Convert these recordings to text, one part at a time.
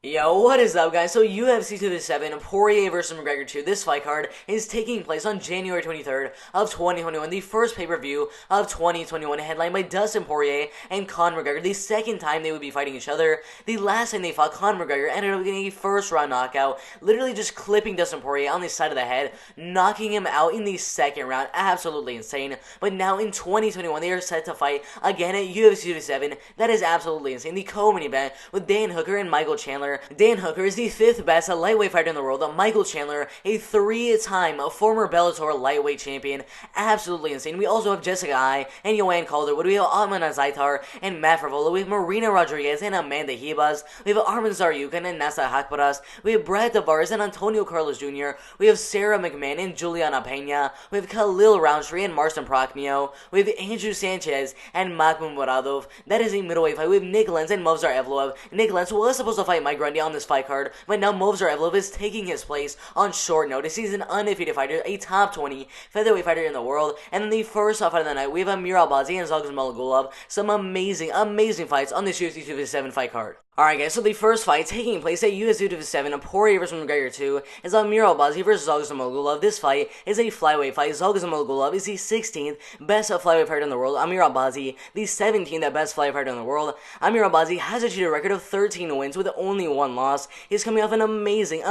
Yo, what is up, guys? So UFC 257, Poirier versus McGregor 2. This fight card is taking place on January 23rd of 2021, the first pay-per-view of 2021, headlined by Dustin Poirier and Conor McGregor. The second time they would be fighting each other. The last time they fought, Conor McGregor ended up getting a first-round knockout, literally just clipping Dustin Poirier on the side of the head, knocking him out in the second round. Absolutely insane. But now in 2021, they are set to fight again at UFC 257. That is absolutely insane. The co-main event with Dan Hooker and Michael Chandler. Dan Hooker is the 5th best lightweight fighter in the world. Michael Chandler, a 3-time former Bellator lightweight champion. Absolutely insane. We also have Jessica Ai and Joanne Calderwood. We have Atman Azaitar and Matt Frevola. We have Marina Rodriguez and Amanda Ribas. We have Arman Tsarukyan and Nasa Hakparas. We have Brad Tavares and Antonio Carlos Jr. We have Sarah McMahon and Juliana Pena. We have Khalil Roundtree and Marston Prokmio. We have Andrew Sanchez and Makhmud Muradov. That is a middleweight fight. We have Nick Lenz and Movsar Evloev. Nick Lenz was supposed to fight Mike Grundy on this fight card, but now Movsar Evloev is taking his place on short notice. He's an undefeated fighter, a top 20 featherweight fighter in the world. And then the first fight of the night, we have Amir Albazi and Zhalgas Malagulov. Some amazing fights on this UFC 257 fight card. Alright guys, so the first fight taking place at UFC 257, Poirier vs McGregor 2, is Amir Albazi vs Zhalgas Malagulov. This fight is a flyweight fight. Zhalgas Malagulov is the 16th best flyweight fighter in the world. Amir Albazi, the 17th best flyweight fighter in the world. Amir Albazi has achieved a record of 13 wins with only one loss. He's coming off an amazing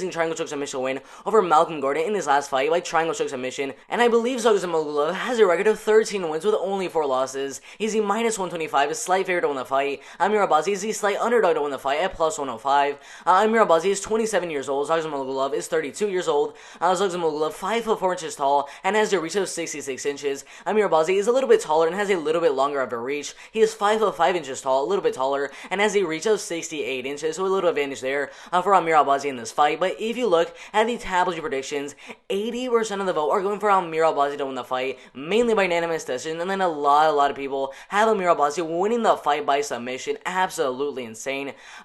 triangle choke submission win over Malcolm Gordon in his last fight by triangle choke submission. And I believe Zhalgas Malagulov has a record of 13 wins with only 4 losses. He's the -125, a slight favorite to win the fight. Amir Albazi is the slight underdog to win the fight at +105. Amir Albazi is 27 years old. Zhalgas Malagulov is 32 years old. Zhalgas Malagulov 5'4" inches tall and has a reach of 66 inches. Amir Albazi is a little bit taller and has a little bit longer of a reach. He is 5'5" inches tall, a little bit taller, and has a reach of 68 inches, so a little advantage there for Amir Albazi in this fight. But if you look at the tabloid predictions, 80% of the vote are going for Amir Albazi to win the fight, mainly by unanimous decision, and then a lot of people have Amir Albazi winning the fight by submission. Absolutely insane.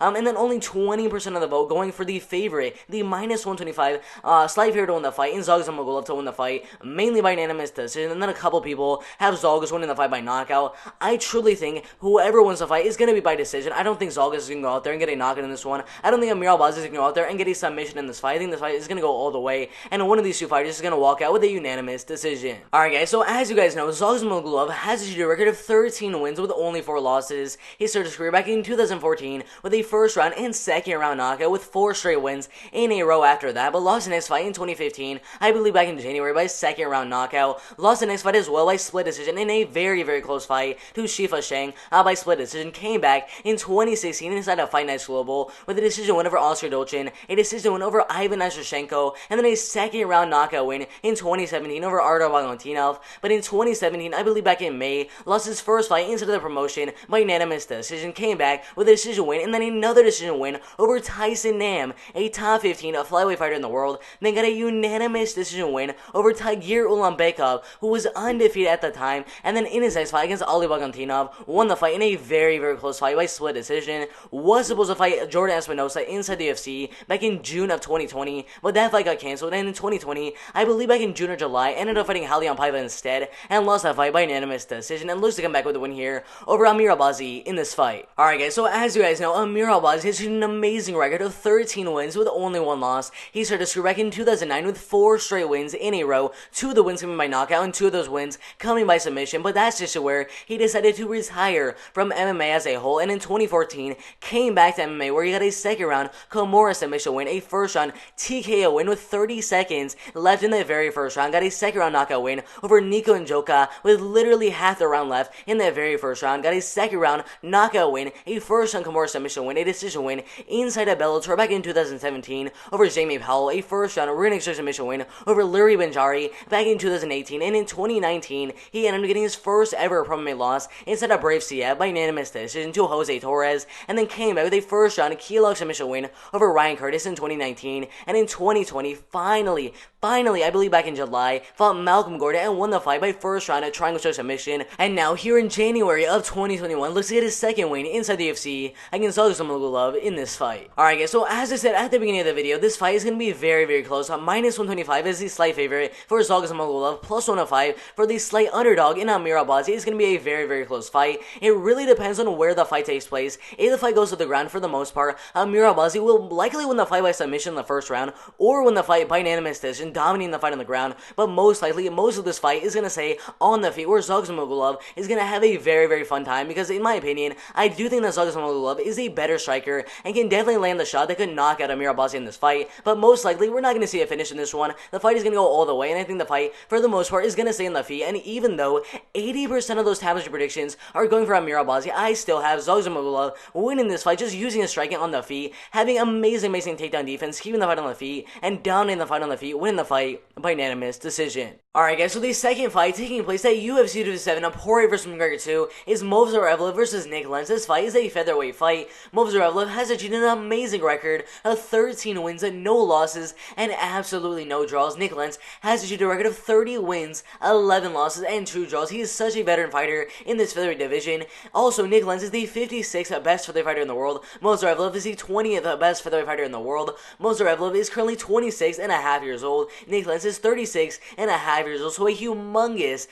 And then only 20% of the vote going for the favorite, the -125, slight favorite to win the fight, in Zhalgas Malagulov to win the fight, mainly by unanimous decision. And then a couple people have Zhalgas winning the fight by knockout. I truly think whoever wins the fight is going to be by decision. I don't think Zhalgas is going to go out there and get a knockout in this one. I don't think Amir Albazi is going to go out there and get a submission in this fight. I think this fight is going to go all the way, and one of these two fighters is going to walk out with a unanimous decision. Alright guys, so as you guys know, Zhalgas Malagulov has achieved a record of 13 wins with only 4 losses. He started his career back in 2014 with a first round and second round knockout with 4 straight wins in a row after that, but lost the next fight in 2015, I believe back in January, by second round knockout. Lost the next fight as well by split decision in a very close fight to Shifa Shang by split decision. Came back in 2016 inside of Fight Nights Global with a decision win over Oscar Dolchin, a decision win over Ivan Ashchenko, and then a second round knockout win in 2017 over Artur Valentinov. But in 2017, I believe back in May, lost his first fight inside of the promotion by unanimous decision. Came back with a decision win and then another decision win over Tyson Nam, a top 15 flyweight fighter in the world. Then got a unanimous decision win over Tagir Ulanbekov, who was undefeated at the time. And then in his next fight against Ali Bagantinov, won the fight in a very close fight by split decision. Was supposed to fight Jordan Espinosa inside the UFC back in June of 2020, but that fight got canceled. And in 2020, I believe back in June or July, ended up fighting Raulian Paiva instead and lost that fight by unanimous decision, and looks to come back with a win here over Amir Albazi in this fight. Alright guys, so as you guys know, Amir Albazi has an amazing record of 13 wins with only 1 loss. He started his career back in 2009 with 4 straight wins in a row, 2 of the wins coming by knockout and 2 of those wins coming by submission, but that's just where he decided to retire from MMA as a whole. And in 2014, came back to MMA where he got a second round Kimura submission win, a first round TKO win with 30 seconds left in the very first round, got a second round knockout win over Nico Njoka with literally half the round left in that very first round, got a second round knockout win, a first round Kimura submission win, a decision win inside of Bellator back in 2017 over Jamie Powell, a first round ring submission win over Larry Benjari back in 2018, and in 2019 he ended up getting his first ever pro MMA loss inside of Brave Siev by unanimous decision to Jose Torres, and then came back with a first round key lock submission win over Ryan Curtis in 2019, and in 2020 finally, I believe back in July, fought Malcolm Gordon and won the fight by first round at triangle choke submission. And now here in January of 2021, looks to get his second win inside the UFC against Zogzumagulov in this fight. Alright guys, so as I said at the beginning of the video, this fight is going to be very, very close. Minus 125 is the slight favorite for Zogzumagulov, plus 105 for the slight underdog in Mirabazi. It's going to be a very, very close fight. It really depends on where the fight takes place. If the fight goes to the ground, for the most part, Mirabazi will likely win the fight by submission in the first round, or win the fight by unanimous decision, dominating the fight on the ground. But most likely, most of this fight is going to stay on the feet, where Zogzumagulov is going to have a very, very fun time, because in my opinion, I do think that Zogzumagulov is a better striker and can definitely land the shot that could knock out Mirabazi in this fight. But most likely, we're not going to see a finish in this one. The fight is going to go all the way, and I think the fight, for the most part, is going to stay on the feet. And even though 80% of those TAVARES predictions are going for Mirabazi, I still have Zogzumagulov winning this fight, just using his striking on the feet, having amazing takedown defense, keeping the fight on the feet, and dominating the fight on the feet, winning the fight by unanimous decision. Alright guys, so the second fight taking place at UFC 257, Poirier vs. McGregor 2, is Movsarevlev versus Nick Lentz. This fight is a featherweight fight. Movsarevlev has achieved an amazing record of 13 wins and no losses and absolutely no draws. Nick Lentz has achieved a record of 30 wins, 11 losses, and 2 draws. He is such a veteran fighter in this featherweight division. Also, Nick Lentz is the 56th best featherweight fighter in the world. Movsarevlev is the 20th best featherweight fighter in the world. Movsarevlev is currently 26 and a half years old. Nick Lentz is 36 and a half years old, so a humongous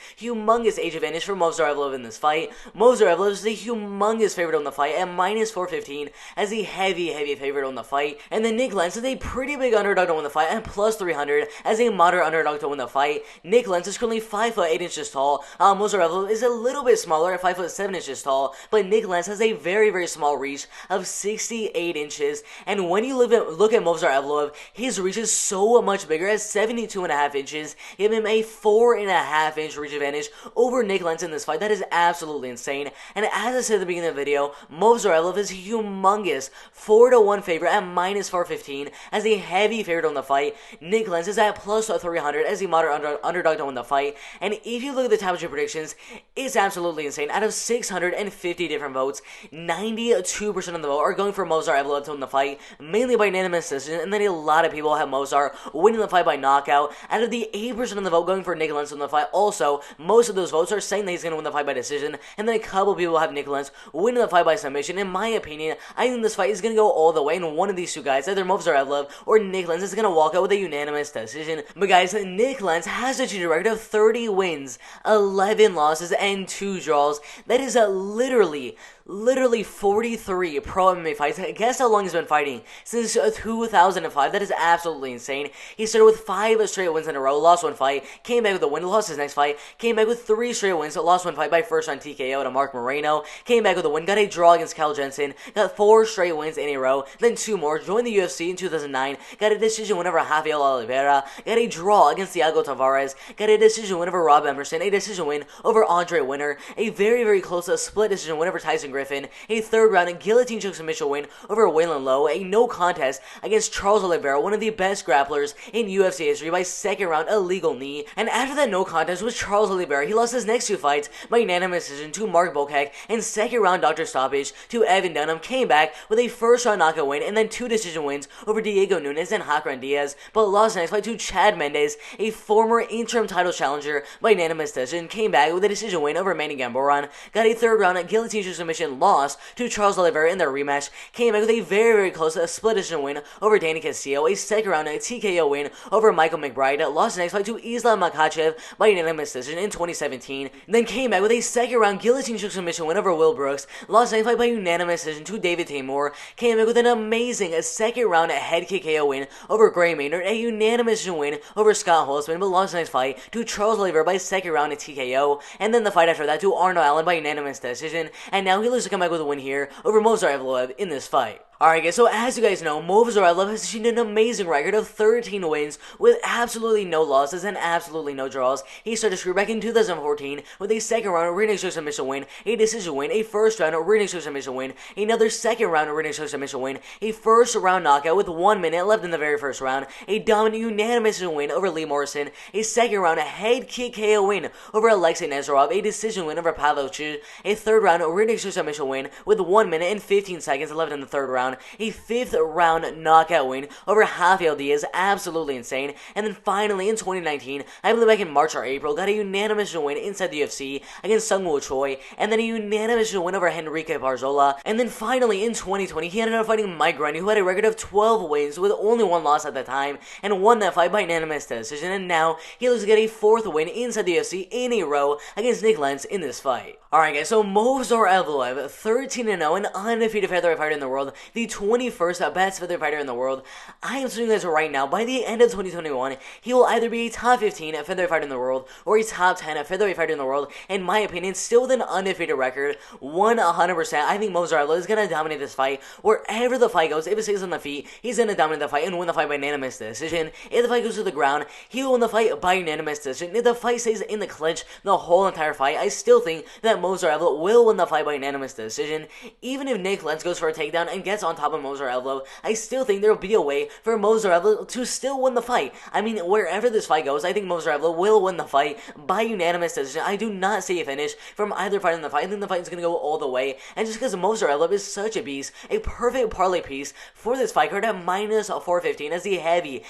age advantage for Movsarevlev in this fight. Movsarevlev is the humongous favorite on the fight at minus 415 as a heavy favorite on the fight. And then Nick Lentz is a pretty big underdog to win the fight at plus 300 as a moderate underdog to win the fight. Nick Lentz is currently 5 foot 8 inches tall. Movsarevlev is a little bit smaller at 5 foot 7 inches tall, but Nick Lentz has a very small reach of 68 inches. And when you look at Movsarevlev, his reach is so much bigger at 72.5 inches, giving him a 4.5 inch reach advantage over Nick Lentz in this fight. That is absolutely insane. And as I said at the beginning of the video, Movsarevlev is humongous 4-1 favorite at minus 415 as a heavy favorite on the fight. Nick Lentz is at plus 300 as a moderate underdog to win the fight. And if you look at the TAVARES predictions, it's absolutely insane. Out of 650 different votes, 92% of the vote are going for Movsarevlev to win the fight, mainly by unanimous decision, and then a lot of people have Movsar winning the fight by knockout. Out of the 8% of the vote going for Nick Lentz to win the fight, also, most of those votes are saying that he's going to win the fight by decision, and then a couple people have Nick Lentz winning the fight by submission. In my opinion, I think this fight is going to go all the way, and one of these two guys, either Movsarevlev or Nick Lentz, is going to walk out with a unanimous decision. But guys, Nick Lentz has achieved a record of 30 wins, 11 losses, and 2 draws. That is literally 43 pro MMA fights. Guess how long he's been fighting? Since 2005. That is absolutely insane. He started with 5 straight wins in a row, lost 1 fight, came back with a win, lost his next fight, came back with 3 straight wins, lost 1 fight by first round TKO to Mark Moreno, came back with a win, got a draw against Cal Jensen, got 4 straight wins in a row, then 2 more, joined the UFC in 2009, got a decision win over Rafael Oliveira, got a draw against Thiago Tavares, got a decision win over Rob Emerson, a decision win over Andre Winner, a very close split decision win over Tyson Griffin, a 3rd round guillotine choke submission win over Waylon Lowe, a no contest against Charles Oliveira, one of the best grapplers in UFC history, by 2nd round illegal knee. And after that no contest with Charles Oliveira, he lost his next 2 fights by unanimous decision to Mark Bokek, and 2nd round doctor stoppage to Evan Dunham. Came back with a 1st round knockout win and then 2 decision wins over Diego Nunes and Hakran Diaz, but lost the next fight to Chad Mendes, a former interim title challenger, by unanimous decision. Came back with a decision win over Manny Gamboran, got a 3rd round guillotine choke submission loss to Charles Oliveira in their rematch, came back with a very close split decision win over Danny Castillo, a 2nd round TKO win over Michael McBride, lost the next fight to Islam Makhachev by unanimous decision in 2017, then came back with a 2nd round guillotine choke submission win over Will Brooks, lost the next fight by unanimous decision to David Taymor, came back with an amazing 2nd round head kick KO win over Gray Maynard, a unanimous decision win over Scott Holtzman, but lost the next fight to Charles Oliveira by 2nd round TKO, and then the fight after that to Arnold Allen by unanimous decision, and now he looks to come back with a win here over Movsarevlev in this fight. Alright guys, so as you guys know, Movsarevlev has achieved an amazing record of 13 wins with absolutely no losses and absolutely no draws. He started his career back in 2014 with a 2nd round rear naked choke submission win, a decision win, a 1st round rear naked choke submission win, another 2nd round rear naked choke submission win, a 1st round knockout with 1 minute left in the very 1st round, a dominant unanimous win over Lee Morrison, a 2nd round head kick KO win over Alexei Nazarov, a decision win over Pavel Chu, a 3rd round rear naked choke submission win with 1 minute and 15 seconds left in the 3rd round, round, a 5th round knockout win over Rafael Diaz, absolutely insane. And then finally in 2019, I believe back in March or April, got a unanimous win inside the UFC against Sung Woo Choi, and then a unanimous win over Henrique Barzola. And then finally in 2020, he ended up fighting Mike Grundy, who had a record of 12 wins with only 1 loss at the time, and won that fight by unanimous decision. And now he looks to get a 4th win inside the UFC in a row against Nick Lentz in this fight. Alright guys, so Movsar Evloev, 13-0, an undefeated featherweight fighter in the world, the 21st best featherweight fighter in the world. I am saying this right now, by the end of 2021, he will either be a top 15 featherweight fighter in the world, or a top 10 featherweight fighter in the world. In my opinion, still with an undefeated record, 100%. I think Movsar Evloev is going to dominate this fight. Wherever the fight goes, if it stays on the feet, he's going to dominate the fight and win the fight by unanimous decision. If the fight goes to the ground, he will win the fight by unanimous decision. If the fight stays in the clinch the whole entire fight, I still think that Movsar Evloev will win the fight by unanimous decision. Even if Nick Lentz goes for a takedown and gets on top of Movsar Evloev, I still think there will be a way for Movsar Evloev to still win the fight. I mean, wherever this fight goes, I think Movsar Evloev will win the fight by unanimous decision. I do not see a finish from either fight in the fight. I think the fight is going to go all the way, and just because Movsar Evloev is such a beast, a perfect parlay piece for this fight card at minus 415 as the heavy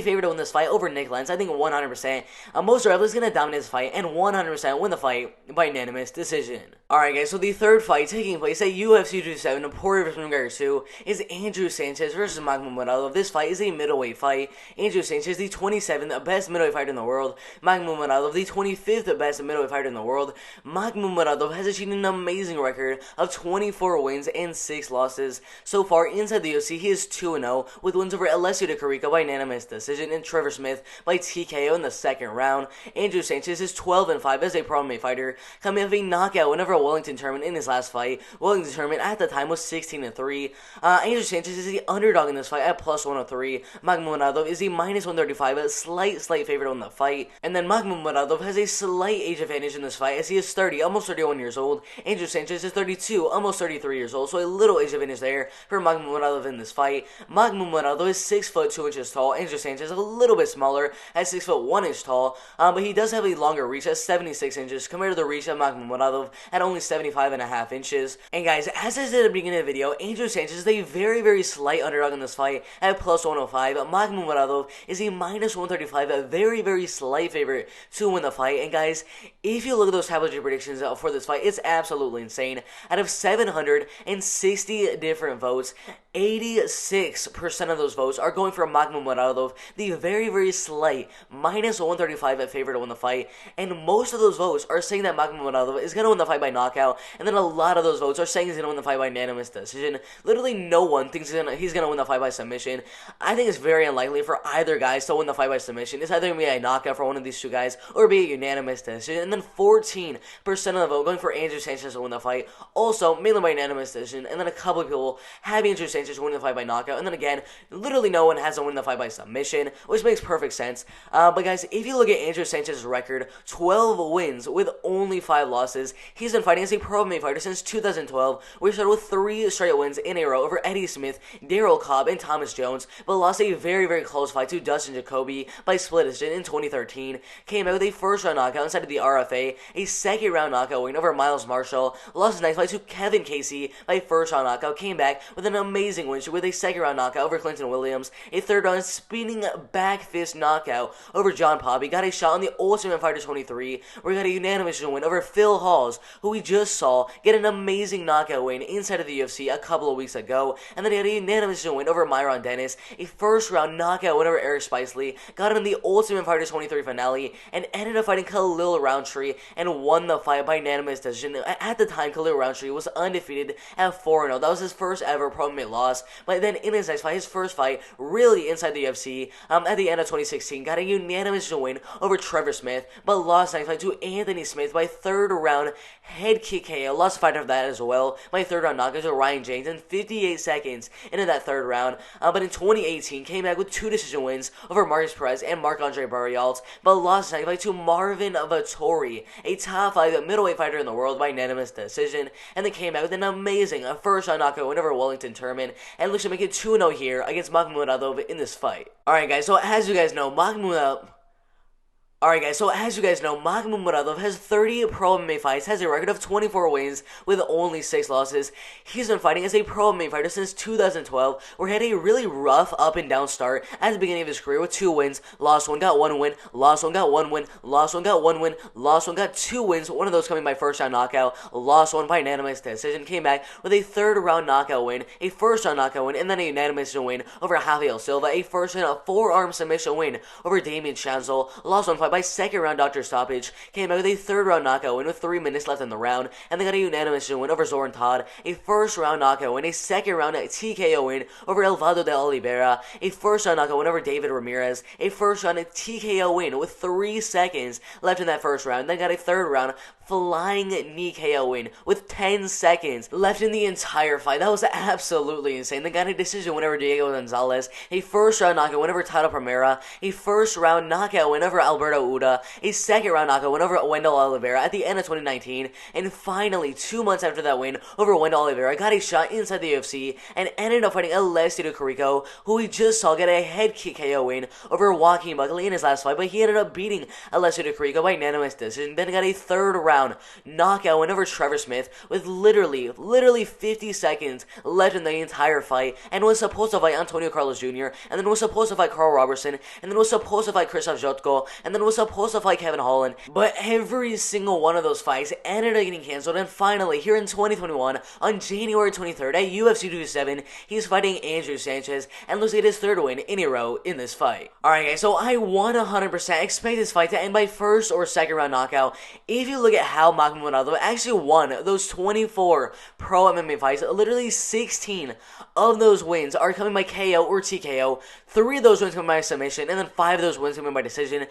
favorite to win this fight over Nick Lentz. I think 100%. Movsar Evloev is going to dominate this fight and 100% win the fight by unanimous decision. Alright guys, so the third fight taking place at UFC 227, Poirier vs. McGregor 2, is Andrew Sanchez versus Magomedov. This fight is a middleweight fight. Andrew Sanchez, the 27th best middleweight fighter in the world. Magomedov, the 25th best middleweight fighter in the world. Magomedov has achieved an amazing record of 24 wins and 6 losses. So far, inside the UFC, he is 2-0, with wins over Alessio De Carico by unanimous decision and Trevor Smith by TKO in the second round. Andrew Sanchez is 12-5 as a pro-MMA fighter, coming off a knockout win over Wellington Turman in his last fight. Wellington Turman at the time was 16-3. Andrew Sanchez is the underdog in this fight at plus 103. Magomedov is the minus 135, a slight favorite on the fight. And then Magomedov has a slight age advantage in this fight as he is 30, almost 31 years old. Andrew Sanchez is 32, almost 33 years old, so a little age advantage there for Magomedov in this fight. Magomedov is 6 foot 2 inches tall. Andrew Sanchez is a little bit smaller at 6 foot 1 inch tall, but he does have a longer reach at 76 inches compared to the reach of Magomedov at only 75.5 inches. And guys, as I said at the beginning of the video, Andrew Sanchez is a very slight underdog in this fight at plus 105. Magomedov is a minus 135, a very slight favorite to win the fight. And guys, if you look at those Tabloid predictions for this fight, it's absolutely insane. Out of 760 different votes, 86% of those votes are going for Magomedov, the very slight minus 135 favorite to win the fight. And most of those votes are saying that Magomedov is going to win the fight by knockout, and then a lot of those votes are saying he's going to win the fight by unanimous decision. Literally no one thinks he's going to win the fight by submission. I think it's very unlikely for either guys to win the fight by submission. It's either going to be a knockout for one of these two guys or be a unanimous decision. And then 14% of the vote going for Andrew Sanchez to win the fight, also mainly by unanimous decision. And then a couple of people have Andrew Sanchez winning the fight by knockout. And then again, literally no one has to win the fight by submission, which makes perfect sense. But guys, if you look at Andrew Sanchez's record, 12 wins with only 5 losses. He's been fighting as a pro MMA fighter since 2012, where he started with 3 straight wins in a row over Eddie Smith, Daryl Cobb, and Thomas Jones, but lost a very close fight to Dustin Jacoby by split decision in 2013. Came out with a first round knockout inside of the RFA, a second round knockout win over Miles Marshall, lost his next fight to Kevin Casey by first round knockout, came back with an amazing win with a second round knockout over Clinton Williams, a third round spinning back fist knockout over John Poppy, got a shot on the Ultimate Fighter 23, where he got a unanimous win over Phil Halls, who we just saw get an amazing knockout win inside of the UFC a couple of weeks ago. And then he had a unanimous win over Myron Dennis, a first round knockout win over Eric Spicely, got him in the Ultimate Fighter 23 finale, and ended up fighting Khalil Roundtree and won the fight by unanimous decision. At the time, Khalil Roundtree was undefeated at 4-0. That was his first ever pro MMA loss. But then in his next fight, his first fight really inside the UFC, at the end of 2016, got a unanimous win over Trevor Smith, but lost next fight to Anthony Smith by third round head kick KO. Lost the fight after that as well by third round knockout to Ryan James in 58 seconds into that third round. But in 2018, came back with 2 decision wins over Marcus Perez and Marc-Andre Barrialt, but lost next fight to Marvin Vettori, a top 5 middleweight fighter in the world by unanimous decision. And they came back with an amazing first round knockout win over Wellington Turman, and looks to make it 2-0 here against Magomedov in this fight. Alright guys, so as you guys know, Magomedov Alright guys, so as you guys know, Magomedov has 30 pro MMA fights, has a record of 24 wins with only 6 losses. He's been fighting as a pro MMA fighter since 2012, where he had a really rough up and down start at the beginning of his career with 2 wins, lost 1, got 1 win, lost 1, got 1 win, lost 1, got 1 win, lost 1, got 2 wins, one of those coming by first round knockout, lost 1 by unanimous decision, came back with a third round knockout win, a first round knockout win, and then a unanimous win over Rafael Silva, a first round forearm submission win over Damian Chancel, lost 1 fight by second round doctor stoppage, came out with a third round knockout win with 3 minutes left in the round, and they got a unanimous win over Zoran Todd, a first round knockout win, a second round TKO win over Elvado de Oliveira, a first round knockout win over David Ramirez, a first round TKO win with 3 seconds left in that first round, then got a third round flying knee KO win with 10 seconds left in the entire fight. That was absolutely insane. They got a decision win over Diego Gonzalez, a first round knockout win over Tato Primera, a first round knockout win over Alberto Uda, a second round knockout win over Wendell Oliveira at the end of 2019, and finally, 2 months after that win over Wendell Oliveira, got a shot inside the UFC and ended up fighting Alessio Carico, who we just saw get a head kick KO win over Joaquin Buckley in his last fight, but he ended up beating Alessio Carico by unanimous decision, then got a third round knockout win over Trevor Smith with literally 50 seconds left in the entire fight, and was supposed to fight Antonio Carlos Jr., and then was supposed to fight Carl Robertson, and then was supposed to fight Krzysztof Jotko, and then was supposed to fight Kevin Holland, but every single one of those fights ended up getting cancelled, and finally, here in 2021, on January 23rd at UFC 227, he's fighting Andrew Sanchez, and looks like his third win in a row in this fight. Alright guys, so I 100% expect this fight to end by first or second round knockout. If you look at how Magomedov actually won those 24 pro MMA fights, literally 16 of those wins are coming by KO or TKO, 3 of those wins coming by submission, and then 5 of those wins coming by decision.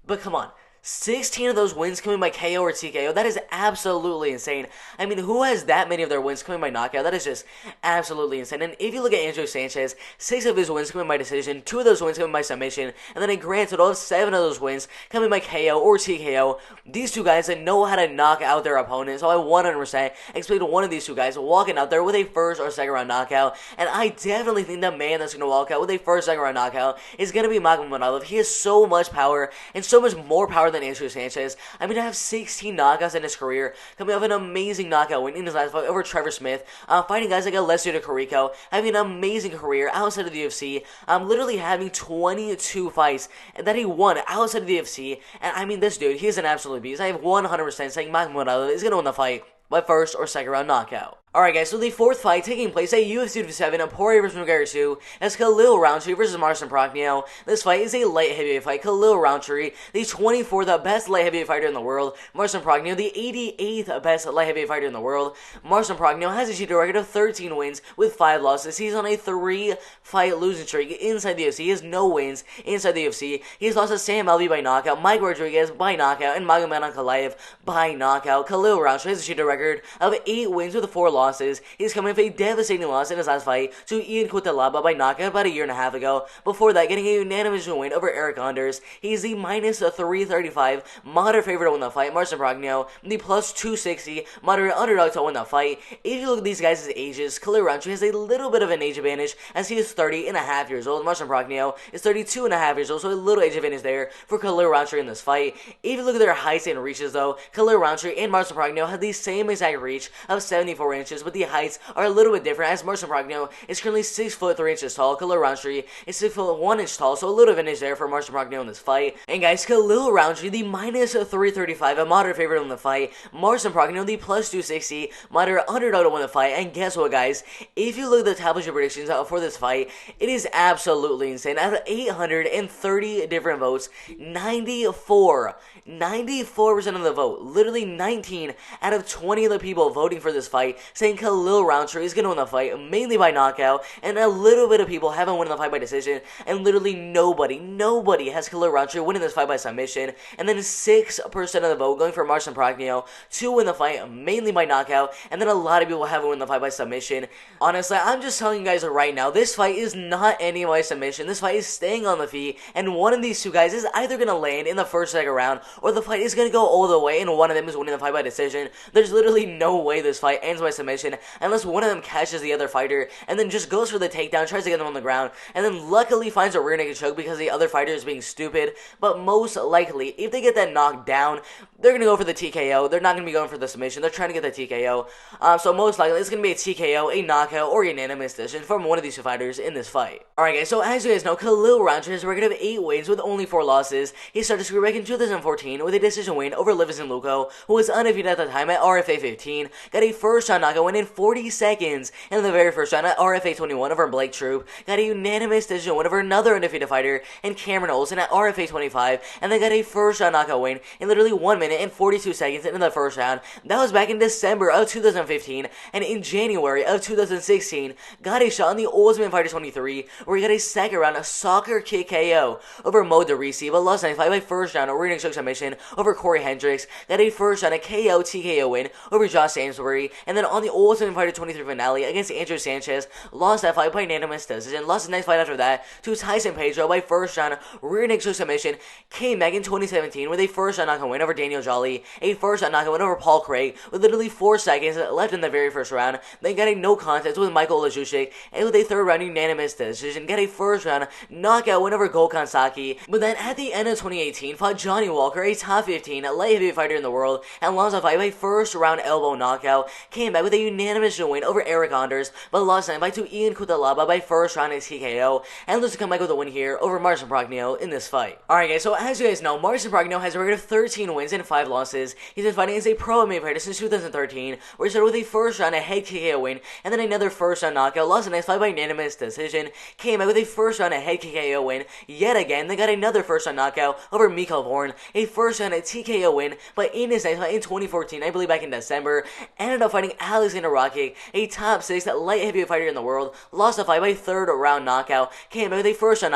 But come on, 16 of those wins coming by KO or TKO, that is absolutely insane. I mean, who has that many of their wins coming by knockout? That is just absolutely insane. And if you look at Andrew Sanchez, 6 of his wins coming by decision, 2 of those wins coming by submission, and then a grand total of 7 of those wins coming by KO or TKO. These two guys that know how to knock out their opponent, so I 100% expect one of these two guys walking out there with a first or second round knockout, and I definitely think the man that's going to walk out with a first or second round knockout is going to be Magomedov. He has so much power, and so much more power than Andrew Sanchez. I mean, to have 16 knockouts in his career, coming off an amazing knockout win in his last fight over Trevor Smith, fighting guys like Alessio Carico, having an amazing career outside of the UFC, literally having 22 fights that he won outside of the UFC, and I mean, this dude, he's an absolute beast. I have 100% saying Magomedov is going to win the fight by first or second round knockout. Alright guys, so the fourth fight taking place at UFC 227, Poirier vs. McGregor 2, as Khalil Rountree versus Marcin Prachnio. This fight is a light heavyweight fight. Khalil Rountree, the 24th best light heavyweight fighter in the world. Marcin Prachnio, the 88th best light heavyweight fighter in the world. Marcin Prachnio has achieved a record of 13 wins with 5 losses. He's on a 3-fight losing streak inside the UFC. He has no wins inside the UFC. He's lost to Sam Alvey by knockout, Mike Rodriguez by knockout, and Magomed Ankalaev by knockout. Khalil Rountree has achieved a record of 8 wins with 4 losses. He's coming off a devastating loss in his last fight to Ian Cutelaba by knockout about a year and a half ago. Before that, getting a unanimous win over Eric Anders. He's the minus 335 moderate favorite to win the fight. Marcin Prachnio, the plus 260 moderate underdog to win the fight. If you look at these guys' ages, Khalil Rountree has a little bit of an age advantage as he is 30 and a half years old. Marcin Prachnio is 32 and a half years old, so a little age advantage there for Khalil Rountree in this fight. If you look at their heights and reaches though, Khalil Rountree and Marcin Prachnio have the same exact reach of 74 inches, but the heights are a little bit different, as Marcin Prachnio is currently 6'3" tall. Khalil Rountree is 6'1" tall, so a little advantage there for Marcin Prachnio in this fight. And guys, Khalil Rountree, the minus 335, a moderate favorite in the fight. Marcin Prachnio, the plus 260, moderate underdog to win the fight. And guess what, guys? If you look at the television predictions for this fight, it is absolutely insane. Out of 830 different votes, 94% of the vote, literally 19 out of 20 of the people voting for this fight, saying Khalil Rountree is going to win the fight, mainly by knockout, and a little bit of people haven't won the fight by decision, and literally nobody has Khalil Rountree winning this fight by submission, and then 6% of the vote going for Marcin Prachnio to win the fight, mainly by knockout, and then a lot of people haven't won the fight by submission. Honestly, I'm just telling you guys right now, this fight is not ending by submission. This fight is staying on the feet, and one of these two guys is either going to land in the first or second round, or the fight is going to go all the way, and one of them is winning the fight by decision. There's literally no way this fight ends by submission. submission unless one of them catches the other fighter and then just goes for the takedown, tries to get them on the ground, and then luckily finds a rear naked choke because the other fighter is being stupid. But most likely, if they get that knocked down, they're going to go for the TKO. They're not going to be going for the submission. They're trying to get the TKO. So most likely, it's going to be a TKO, a knockout, or a unanimous decision from one of these two fighters in this fight. Alright guys, so as you guys know, Khalil Rountree has a record of 8 wins with only 4 losses. He started his career back in 2014 with a decision win over Livingston Luco, who was undefeated at the time at RFA 15, got a first round knockout win in 40 seconds in the very first round at RFA 21 over Blake Troop, got a unanimous decision win over another undefeated fighter in Cameron Olsen at RFA 25, and then got a first round knockout win in literally 1 minute and 42 seconds in the first round. That was back in December of 2015, and in January of 2016, got a shot on the Ultimate Fighter 23, where he got a second round soccer kick KO over Mo DeRisi, but lost 95 by first round rear naked choke submission over Corey Hendricks, got a first round KO TKO win over Josh Sainsbury, and then on the Ultimate Fighter 23 finale against Andrew Sanchez, lost that fight by unanimous decision, lost the next fight after that to Tyson Pedro by first round rear naked choke submission, came back in 2017 with a first round knockout win over Daniel Jolly, a first round knockout win over Paul Craig with literally 4 seconds left in the very first round, then got a no contest with Michael Lajushik, and with a third round unanimous decision, got a first round knockout win over Gokhan Saki, but then at the end of 2018 fought Johnny Walker, a top 15 light heavyweight fighter in the world, and lost a fight by first round elbow knockout, came back with a unanimous win over Eric Anders, but lost that fight to Ian Kutalaba by first round TKO, and loses to come back with a win here over Marcin Progno in this fight. Alright guys, so as you guys know, Marcin Progno has a record of 13 wins and 5 losses. He's been fighting as a pro MMA fighter since 2013, where he started with a first round head TKO win, and then another first round knockout, lost the next fight by unanimous decision, came out with a first round head TKO win, yet again, they got another first round knockout over Mikkel Vorn, a first round TKO win, but in his next fight in 2014, I believe back in December, ended up fighting Alexander Rakic, a top 6 light heavyweight fighter in the world, lost the fight by third round knockout, came out with a first round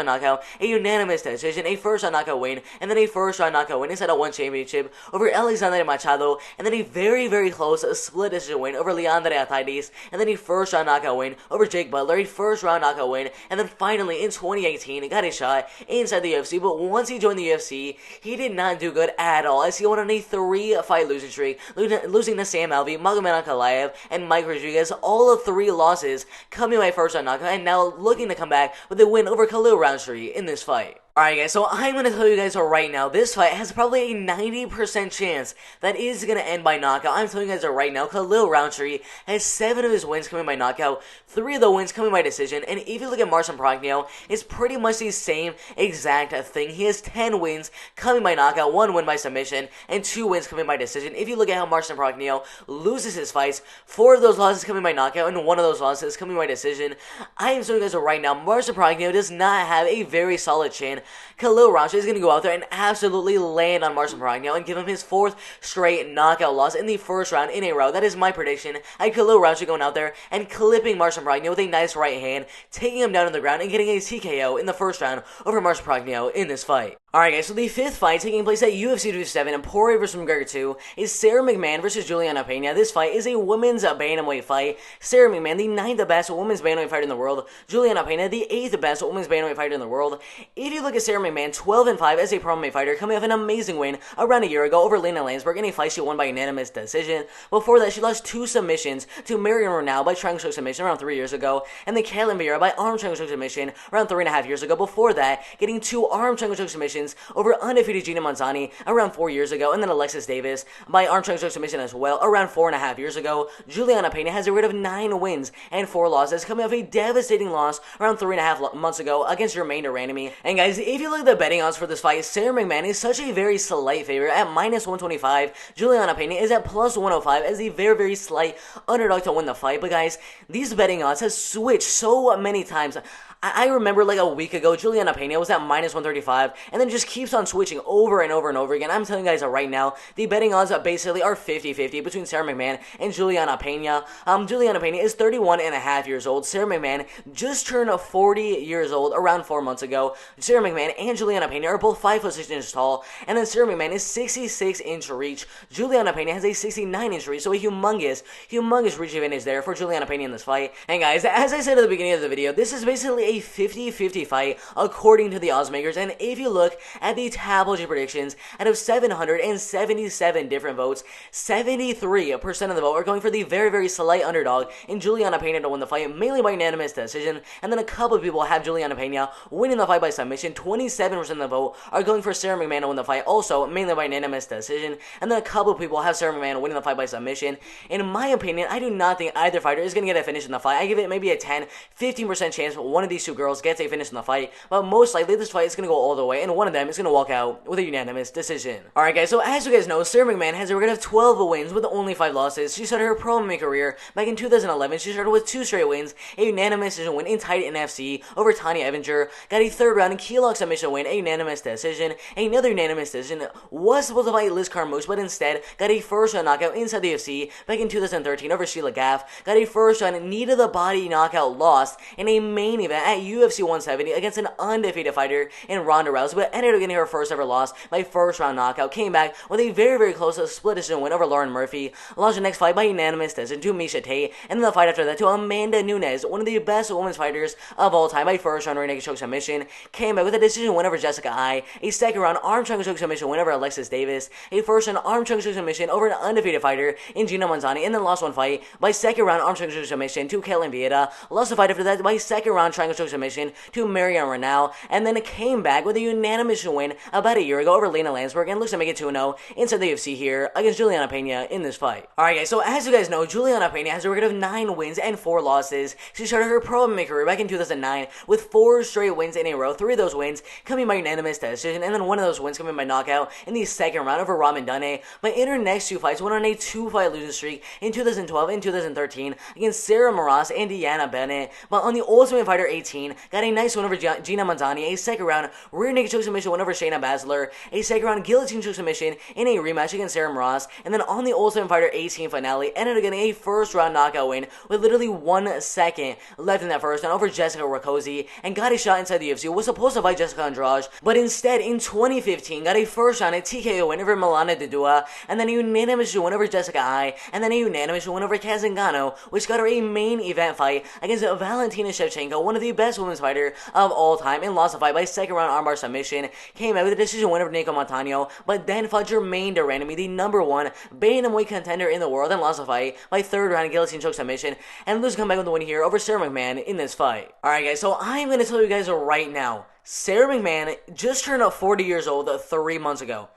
knockout, a unanimous decision, a first round knockout win, and then a first round knockout win inside a one championship over Alexander Machado, and then a very close split decision win over Leandre Ataides, and then a first round knockout win over Jake Butler, a first round knockout win, and then finally in 2018 got a shot inside the UFC, but once he joined the UFC, he did not do good at all, as he went on a 3-fight losing streak, losing to Sam Alvey, Magomed Ankalaev, and Mike Rodriguez, all of 3 losses coming by first round knockout, and now looking to come back with a win over Khalil Rountree in this fight. Alright guys, so I'm going to tell you guys right now, this fight has probably a 90% chance that it is going to end by knockout. I'm telling you guys right now, Khalil Rountree has 7 of his wins coming by knockout, 3 of the wins coming by decision, and if you look at Marcin Progno, it's pretty much the same exact thing. He has 10 wins coming by knockout, 1 win by submission, and 2 wins coming by decision. If you look at how Marcin Progno loses his fights, 4 of those losses coming by knockout, and 1 of those losses coming by decision. I am telling you guys right now, Marcin Progno does not have a very solid chin. Khalil Rountree is going to go out there and absolutely land on Marcin Progno and give him his 4th straight knockout loss in the first round in a row. That is my prediction. I have Khalil Rountree going out there and clipping Marcin Progno with a nice right hand, taking him down on the ground and getting a TKO in the first round over Marcin Progno in this fight. Alright guys, so the 5th fight taking place at UFC 257 and Poirier vs. McGregor 2 is Sarah McMahon vs. Juliana Pena. This fight is a women's bantamweight fight. Sarah McMahon, the 9th best women's bantamweight fighter in the world. Juliana Pena, the 8th best women's bantamweight fighter in the world. If you look at Sarah McMahon, 12-5 as a pro MMA fighter, coming off an amazing win around a year ago over Lena Landsberg in a fight she won by unanimous decision. Before that, she lost 2 submissions to Marion Reneau by triangle choke submission around 3 years ago, and then Caitlin Vieira by arm triangle choke submission around 3.5 years ago. Before that, getting 2 arm triangle choke submissions over undefeated Gina Monzani around 4 years ago, and then Alexis Davis by arm triangle choke submission as well around 4.5 years ago. Juliana Pena has a rate of 9 wins and 4 losses, coming off a devastating loss around 3.5 months ago against Jermaine Durandamy. And guys, if you look at the betting odds for this fight, Sarah McMahon is such a very slight favorite at -125. Juliana Pena is at +105 as a very slight underdog to win the fight. But guys, these betting odds have switched so many times. I remember like a week ago, Juliana Pena was at -135, and then just keeps on switching over and over again. I'm telling you guys right now, the betting odds basically are 50-50 between Sarah McMahon and Juliana Pena. Juliana Pena is 31.5 years old. Sarah McMahon just turned 40 years old around 4 months ago. Sarah McMahon and Juliana Pena are both 5'6" tall, and then Sarah McMahon is 66-inch reach. Juliana Pena has a 69-inch reach, so a humongous reach advantage there for Juliana Pena in this fight. And guys, as I said at the beginning of the video, this is basically a 50-50 fight according to the odds makers. And if you look at the tabloid predictions, out of 777 different votes, 73% of the vote are going for the very, very slight underdog in Juliana Pena to win the fight, mainly by unanimous decision. And then a couple of people have Juliana Pena winning the fight by submission. 27% of the vote are going for Sarah McMahon to win the fight, also mainly by unanimous decision. And then a couple of people have Sarah McMahon winning the fight by submission. In my opinion, I do not think either fighter is going to get a finish in the fight. I give it maybe a 10-15% chance one of these two girls gets a finish in the fight, but most likely this fight is going to go all the way, and one of them is going to walk out with a unanimous decision. Alright guys, so as you guys know, Sarah McMahon has a record of 12 wins with only 5 losses. She started her pro MMA career back in 2011. She started with 2 straight wins, a unanimous decision win in Titan NFC over Tanya Evinger, got a 3rd round key lock submission win, a unanimous decision. Another unanimous decision was supposed to fight Liz Carmouche, but instead got a 1st round knockout inside the UFC back in 2013 over Sheila Gaff, got a 1st round knee to the body knockout, lost in a main event at UFC 170 against an undefeated fighter in Ronda Rousey, but ended up getting her first ever loss by 1st round knockout, came back with a very, very close split decision win over Lauren Murphy, lost the next fight by unanimous decision to Miesha Tate, and then the fight after that to Amanda Nunes, one of the best women's fighters of all time, by 1st round rear naked choke submission, came back with a decision win over Jessica Ai, a 2nd round arm triangle choke submission win over Alexis Davis, a 1st round arm triangle choke submission over an undefeated fighter in Gina Manzani, and then lost one fight by 2nd round arm triangle choke submission to Caitlin Vieira, lost the fight after that by 2nd round triangle choke submission to Marion Reneau, and then came back with a unanimous win about a year ago over Lena Landsberg, and looks to make it 2-0 inside the UFC here against Juliana Pena in this fight. Alright guys, so as you guys know, Juliana Pena has a record of 9 wins and 4 losses. She started her pro MMA career back in 2009 with 4 straight wins in a row, 3 of those wins coming by unanimous decision, and then 1 of those wins coming by knockout in the 2nd round over Robin Dunne. But in her next 2 fights, went on a 2-fight losing streak in 2012 and 2013 against Sarah Moras and Deanna Bennett. But on the Ultimate Fighter 18, got a nice win over Gina Manzani, a 2nd round rear naked choke submission win over Shayna Baszler, a 2nd round guillotine choke submission in a rematch against Sarah Moras, and then on the Ultimate Fighter 18 finale, ended up getting a 1st round knockout win with literally 1 second left in that 1st round over Jessica Rakoczy, and got a shot inside the UFC. Was supposed to fight Jessica Andrade, but instead in 2015 got a 1st round TKO win over Milana Dudua, and then a unanimous win over Jessica Ai, and then a unanimous win over Kat Zingano, which got her a main event fight against Valentina Shevchenko, one of the best women's fighter of all time, and lost the fight by 2nd round armbar submission. Came out with a decision win over Nico Montano, but then fought Jermaine Durandamy, the #1 bantamweight contender in the world, and lost the fight by 3rd round guillotine choke submission, and lose come back with the win here over Sarah McMahon in this fight. Alright guys, so I'm going to tell you guys right now, Sarah McMahon just turned up 40 years old 3 months ago.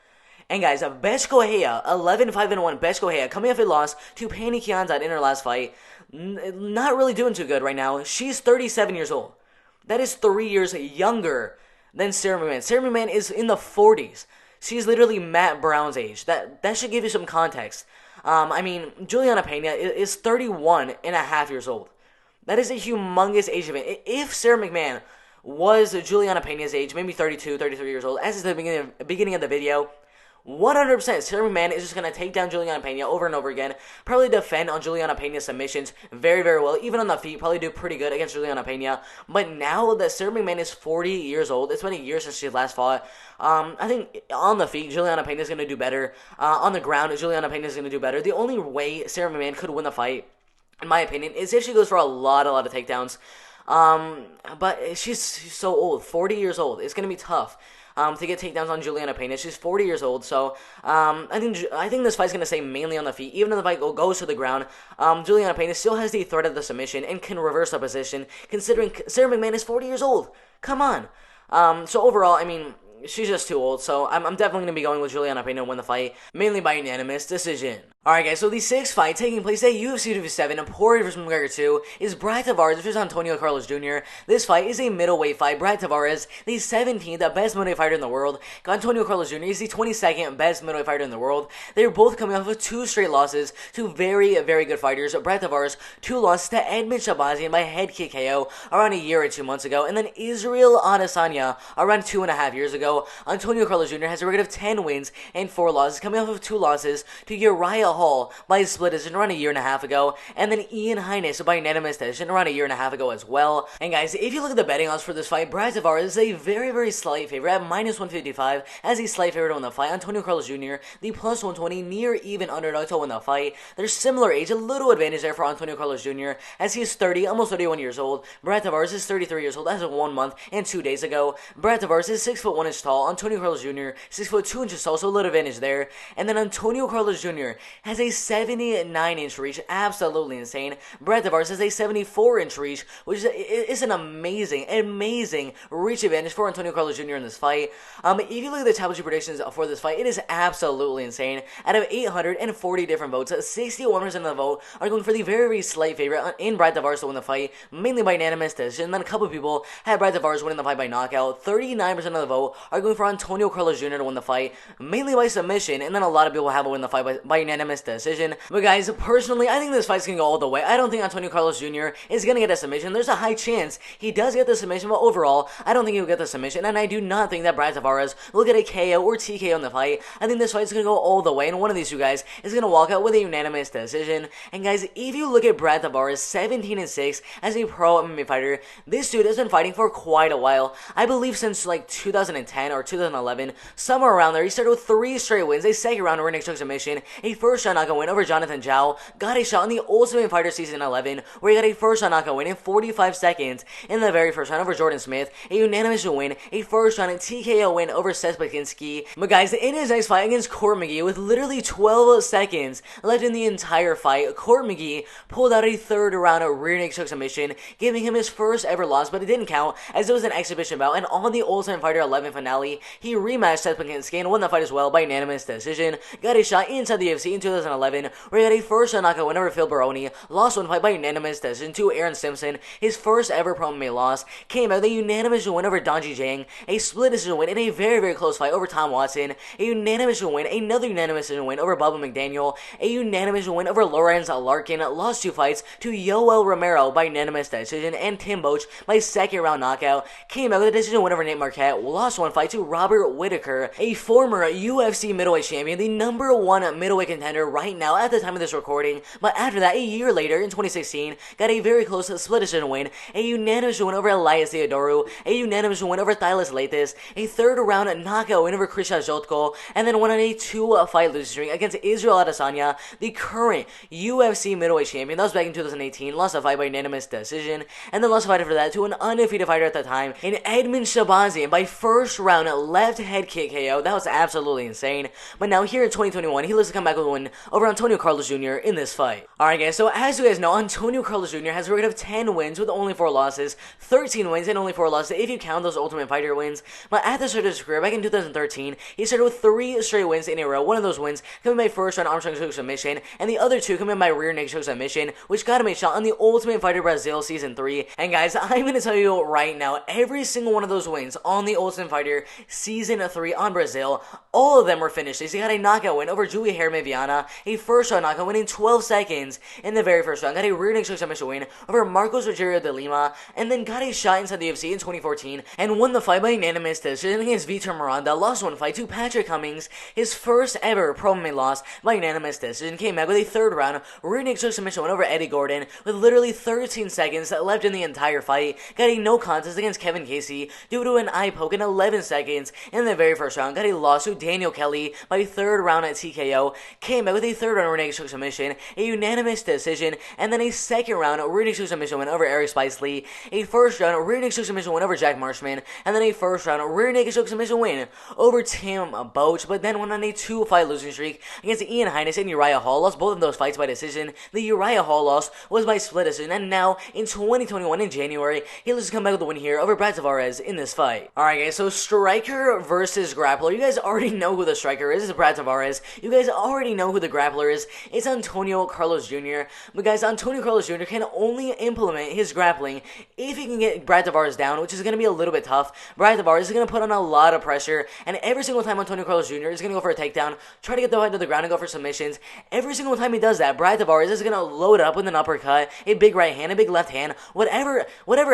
And guys, Bethe Correia, 11-5-1 Bethe Correia, coming off a loss to Pannie Kianzad in her last fight, not really doing too good right now. She's 37 years old. That is 3 years younger than Sarah McMahon. Sarah McMahon is in the 40s. She's literally Matt Brown's age. That should give you some context. I mean, Juliana Pena is 31 and a half years old. That is a humongous age event. If Sarah McMahon was Juliana Pena's age, maybe 32, 33 years old, as is the beginning of the video, 100% Sarah McMahon is just going to take down Juliana Pena over and over again, probably defend on Juliana Pena's submissions very, very well, even on the feet, probably do pretty good against Juliana Pena. But now that Sarah McMahon is 40 years old, it's been a year since she last fought, I think on the feet, Juliana Pena is going to do better. On the ground, Juliana Pena is going to do better. The only way Sarah McMahon could win the fight, in my opinion, is if she goes for a lot of takedowns. But she's so old, 40 years old. It's going to be tough to get takedowns on Juliana Pena. She's 40 years old, so I think this fight's going to stay mainly on the feet. Even if the fight goes to the ground, Juliana Pena still has the threat of the submission and can reverse the position, considering Sarah McMahon is 40 years old. Come on. So overall, I mean, she's just too old, so I'm definitely going to be going with Juliana Pena to win the fight, mainly by unanimous decision. Alright guys, so the 6th fight taking place at UFC 257, Poirier vs. McGregor 2, is Brad Tavares vs. Antonio Carlos Jr. This fight is a middleweight fight. Brad Tavares, the 17th best middleweight fighter in the world. Antonio Carlos Jr. is the 22nd best middleweight fighter in the world. They're both coming off of 2 straight losses to very, very good fighters. Brad Tavares, 2 losses to Edmund Shabazian by head kick KO around a year or 2 months ago, and then Israel Adesanya around 2.5 years ago. Antonio Carlos Jr. has a record of 10 wins and 4 losses, coming off of 2 losses to Uriah Hall by split decision around a year and a half ago, and then Ian Heinisch by unanimous decision around a year and a half ago as well. And guys, if you look at the betting odds for this fight, Brad Tavares is a very slight favorite at -155 as a slight favorite to win the fight. Antonio Carlos Jr., the +120 near even underdog to win the fight. There's similar age, a little advantage there for Antonio Carlos Jr. as he is 30, almost 31 years old. Brad Tavares is 33 years old as of 1 month and 2 days ago. Brad Tavares is 6'1" tall. Antonio Carlos Jr. 6'2" tall, so a little advantage there. And then Antonio Carlos Jr. has a 79-inch reach, absolutely insane. Brad Tavares has a 74-inch reach, which is an amazing reach advantage for Antonio Carlos Jr. in this fight. If you look at the top 2 predictions for this fight, it is absolutely insane. Out of 840 different votes, 61% of the vote are going for the very slight favorite in Brad Tavares to win the fight, mainly by unanimous decision. Then a couple people had Brad Tavares winning the fight by knockout. 39% of the vote are going for Antonio Carlos Jr. to win the fight, mainly by submission, and then a lot of people have him win the fight by unanimous decision. But guys, personally, I think this fight's gonna go all the way. I don't think Antonio Carlos Jr. is gonna get a submission. There's a high chance he does get the submission, but overall, I don't think he'll get the submission, and I do not think that Brad Tavares will get a KO or TKO in the fight. I think this fight's gonna go all the way, and one of these two guys is gonna walk out with a unanimous decision. And guys, if you look at Brad Tavares, 17-6 as a pro MMA fighter, this dude has been fighting for quite a while. I believe since like 2010 or 2011, somewhere around there. He started with 3 straight wins, a second round ring choke submission, a first round knockout win over Jonathan Zhao, got a shot in the Ultimate Fighter Season 11, where he got a first round knockout win in 45 seconds in the very first round over Jordan Smith, a unanimous win, a first round TKO win over Seth Bakinski. But guys, in his next fight against Court McGee, with literally 12 seconds left in the entire fight, Court McGee pulled out a third round rear naked choke submission, giving him his first ever loss, but it didn't count as it was an exhibition bout. And on the Ultimate Fighter 11 finale, he rematched Seth Bakinski and won the fight as well by unanimous decision. Got a shot inside the UFC in 2011, where he got a first round knockout win over Phil Baroni, lost one fight by unanimous decision to Aaron Simpson, his first ever pro MMA loss, came out with a unanimous win over Donji Jang, a split decision win in a very close fight over Tom Watson, a unanimous win, another unanimous decision win over Bubba McDaniel, a unanimous win over Lawrence Larkin, lost 2 fights to Yoel Romero by unanimous decision, and Tim Boach by second round knockout, came out with a decision win over Nate Marquette, lost 1 fight to Robert Whittaker, a former UFC middleweight champion, the #1 middleweight contender right now at the time of this recording. But after that, a year later in 2016, got a very close split decision win, a unanimous win over Elias Theodorou, a unanimous win over Thylas Leitis, a third round knockout win over Krisha Jotko, and then won on a 2-fight losing streak against Israel Adesanya, the current UFC middleweight champion. That was back in 2018, lost a fight by unanimous decision, and then lost a fight after that to an undefeated fighter at the time in Edmund Shabazian by first round left head kick KO. That was absolutely insane. But now here in 2021, he looks to come back with a win over Antonio Carlos Jr. in this fight. Alright guys, so as you guys know, Antonio Carlos Jr. has a record of 10 wins with only 4 losses, 13 wins and only 4 losses if you count those Ultimate Fighter wins. But at the start of his career, back in 2013, he started with 3 straight wins in a row. One of those wins coming by first round arm strength choke submission, and the other 2 coming by rear naked choke submission, which got him a shot on the Ultimate Fighter Brazil Season 3. And guys, I'm going to tell you right now, every single one of those wins on the Ultimate Fighter Season 3 on Brazil, all of them were finishes. He got a knockout win over Julia Herme Viana, a first round knockout win in 12 seconds in the very first round, got a rear naked choke submission win over Marcos Rogerio de Lima, and then got a shot inside the UFC in 2014 and won the fight by unanimous decision against Vitor Miranda, lost 1 fight to Patrick Cummings, his first ever pro MMA loss by unanimous decision, came back with a third round rear naked choke submission win over Eddie Gordon with literally 13 seconds left in the entire fight, got a no contest against Kevin Casey due to an eye poke in 11 seconds in the very first round, got a loss to Daniel Kelly by third round at TKO, came back with a third round rear naked choke submission, a unanimous decision, and then a second round rear naked choke submission win over Eric Spicely, a first round rear naked choke submission win over Jack Marshman, and then a first round rear naked choke submission win over Tim Boach, but then went on a 2-fight losing streak against Ian Heinisch and Uriah Hall, lost both of those fights by decision. The Uriah Hall loss was by split decision, and now in 2021 in January, he loses to come back with a win here over Brad Tavares in this fight. Alright guys, so striker versus grappler. You guys already know who the striker is. It's Brad Tavares. You guys already know who the grappler is. It's Antonio Carlos Jr. But guys, Antonio Carlos Jr. can only implement his grappling if he can get Brad Tavares down, which is going to be a little bit tough. Brad Tavares is going to put on a lot of pressure, and every single time Antonio Carlos Jr. is going to go for a takedown, try to get the fight to the ground and go for submissions. Every single time he does that, Brad Tavares is going to load up with an uppercut, a big right hand, a big left hand, whatever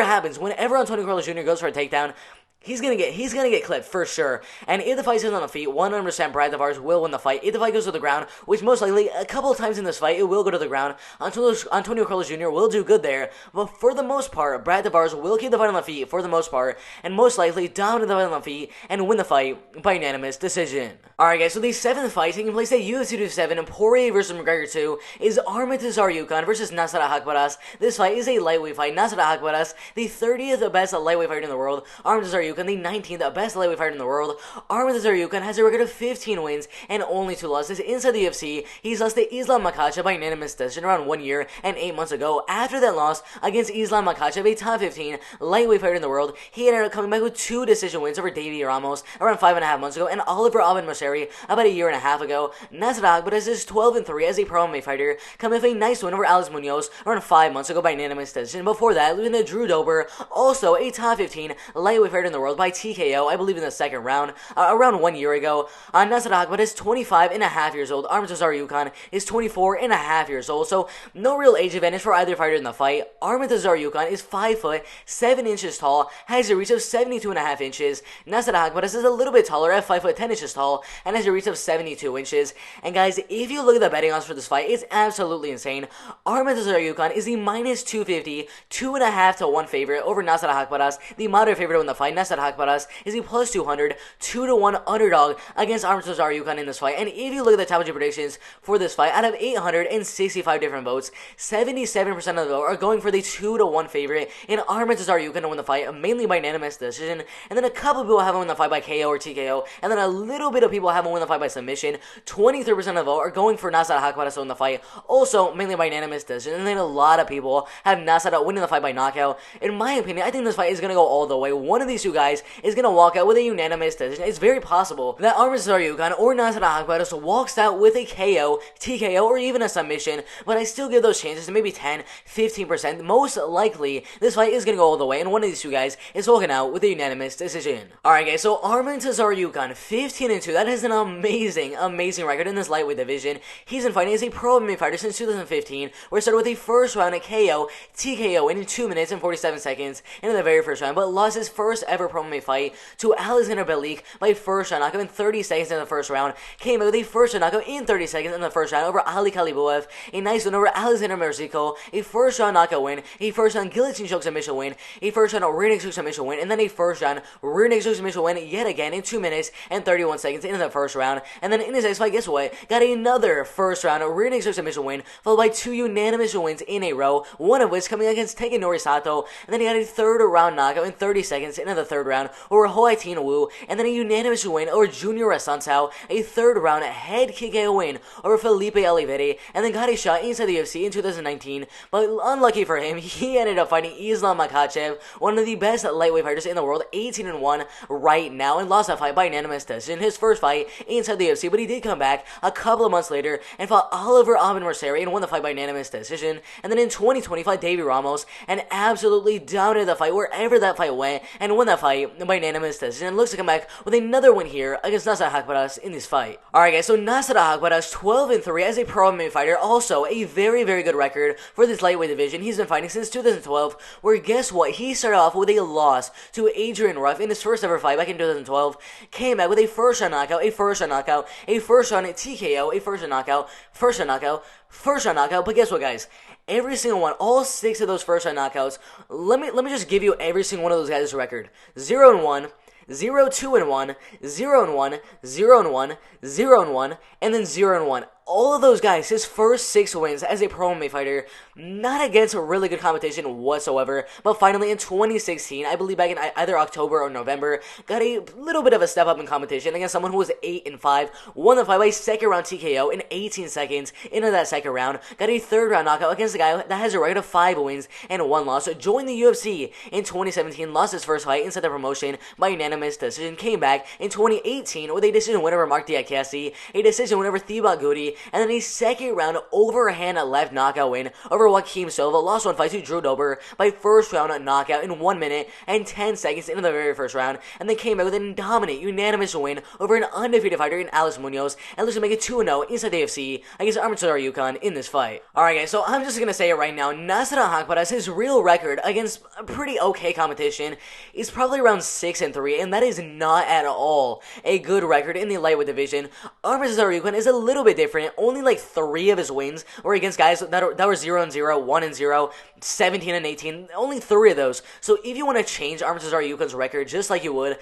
happens, whenever Antonio Carlos Jr. goes for a takedown, He's gonna get clipped for sure. And if the fight is on the feet, 100% Brad Tavares will win the fight. If the fight goes to the ground, which most likely a couple of times in this fight it will go to the ground, Antonio Carlos Jr. will do good there. But for the most part, Brad Tavares will keep the fight on the feet for the most part, and most likely dominate the fight on the feet and win the fight by unanimous decision. Alright guys, so the 7th fight taking place at UFC 257, Poirier versus McGregor 2, is Arman Tsarukyan versus Nasrat Haqparast. This fight is a lightweight fight. Nasrat Haqparast, the 30th best lightweight fighter in the world. Arman Tsarukyan, the 19th best lightweight fighter in the world. Arman Tsarukyan has a record of 15 wins and only 2 losses inside the UFC. He's lost to Islam Makhachev by unanimous decision around 1 year and 8 months ago. After that loss against Islam Makhachev, a top 15 lightweight fighter in the world, he ended up coming back with 2 decision wins over Davey Ramos around 5.5 months ago and Oliver Mosseri about a year and a half ago. Nasrat Haqparast is 12-3 as a pro MMA fighter, coming with a nice win over Alex Munoz around 5 months ago by unanimous decision. Before that, losing to Drew Dober, also a top 15 lightweight fighter in the world, by TKO, I believe in the second round, around 1 year ago. Nasrat Haqparast is 25.5 years old. Arman Tsarukyan is 24.5 years old, so no real age advantage for either fighter in the fight. Arman Tsarukyan is 5 foot 7 inches tall, has a reach of 72.5 inches. Nasrat Haqparast is a little bit taller at 5 foot 10 inches tall and has a reach of 72 inches. And guys, if you look at the betting odds for this fight, it's absolutely insane. Arman Tsarukyan is the minus 250, 2.5 to 1 favorite over Nasrat Haqparast, the moderate favorite to win the fight. Nasrat Haqparast is a plus 200, 2 to 1 underdog against Arman Tsarukyan in this fight. And if you look at the top 2 predictions for this fight, out of 865 different votes, 77% of the vote are going for the 2 to 1 favorite in Arman Tsarukyan to win the fight, mainly by unanimous decision. And then a couple people have him win the fight by KO or TKO, and then a little bit of people have him win the fight by submission. 23% of the vote are going for Nasrat Haqparast to win the fight, also mainly by unanimous decision. And then a lot of people have Nasrat winning the fight by knockout. In my opinion, I think this fight is going to go all the way. One of these two guys is going to walk out with a unanimous decision. It's very possible that Arman Tsarukyan or Nasrat Haqparast walks out with a KO, TKO, or even a submission, but I still give those chances to maybe 10, 15%. Most likely, this fight is going to go all the way, and one of these two guys is walking out with a unanimous decision. Alright guys, so Arman Tsarukyan, 15-2, that is an amazing record in this lightweight division. He's been fighting as a pro MMA fighter since 2015, where he started with a first round at KO, TKO in 2 minutes and 47 seconds in the very first round, but lost his first ever pro MMA fight to Alexander Belik by first round knockout in 30 seconds in the first round. Came out with a first round knockout in 30 seconds in the first round over Ali Khalibuev, a nice win over Alexander Merziko, a first round knockout win, a first round guillotine choke submission win, a first round rear naked choke submission win, and then a first round rear naked choke submission win yet again in 2 minutes and 31 seconds in the first round. And then in his next fight, guess what? Got another first round rear naked choke submission win, followed by 2 unanimous wins in a row, one of which coming against Teigen Norisato, and then he got a third round knockout in 30 seconds into the third round over Hoaitin Wu, and then a unanimous win over Junior Assunção, a third round head kick KO win over Felipe Oliveira, and then got a shot inside the UFC in 2019, but unlucky for him, he ended up fighting Islam Makhachev, one of the best lightweight fighters in the world, 18-1 right now, and lost that fight by unanimous decision, his first fight inside the UFC, but he did come back a couple of months later and fought Oliver Mosseri and won the fight by unanimous decision. And then in 2020 fought Davey Ramos and absolutely dominated the fight wherever that fight went and won that fight by unanimous decision, and looks to come back with another win here against Nasrat Haqparast in this fight. Alright guys, so Nasrat Haqparast 12-3 as a pro MMA fighter, also a very good record for this lightweight division. He's been fighting since 2012, where guess what? He started off with a loss to Adrian Ruff in his first ever fight back in 2012, came back with a first round knockout, a first round knockout, a first round TKO, a first round knockout, first round knockout, first round knockout, but guess what guys? Every single one, all 6 of those first round knockouts, let me just give you every single one of those guys' record. 0-1, 0-2-1, 0-1, 0-1, 0-1, and then 0-1. All of those guys, his first 6 wins as a pro MMA fighter, not against a really good competition whatsoever, but finally in 2016, I believe back in either October or November, got a little bit of a step up in competition against someone who was 8-5, won the fight by second round TKO in 18 seconds into that second round, got a third round knockout against a guy that has a record of 5 wins and 1 loss, joined the UFC in 2017, lost his first fight inside the promotion by unanimous decision, came back in 2018 with a decision win over Mark Diakasi, a decision win over Thibaut Gouti, and then a second round overhand left knockout win over Joaquim Silva. Lost one fight to Drew Dober by first round knockout in 1 minute and 10 seconds into the very first round, and then came back with a dominant, unanimous win over an undefeated fighter in Alex Munoz, and looks to make it 2-0 inside the UFC against Arman Tsarukyan in this fight. Alright guys, so I'm just gonna say it right now, Nasrat Haqparast, his real record against a pretty okay competition is probably around 6-3, and that is not at all a good record in the lightweight division. Arman Tsarukyan is a little bit different. Only like 3 of his wins were against guys that were 0-0, 1-0, 17-18. Only 3 of those. So if you want to change Arman Tsarukyan's record just like you would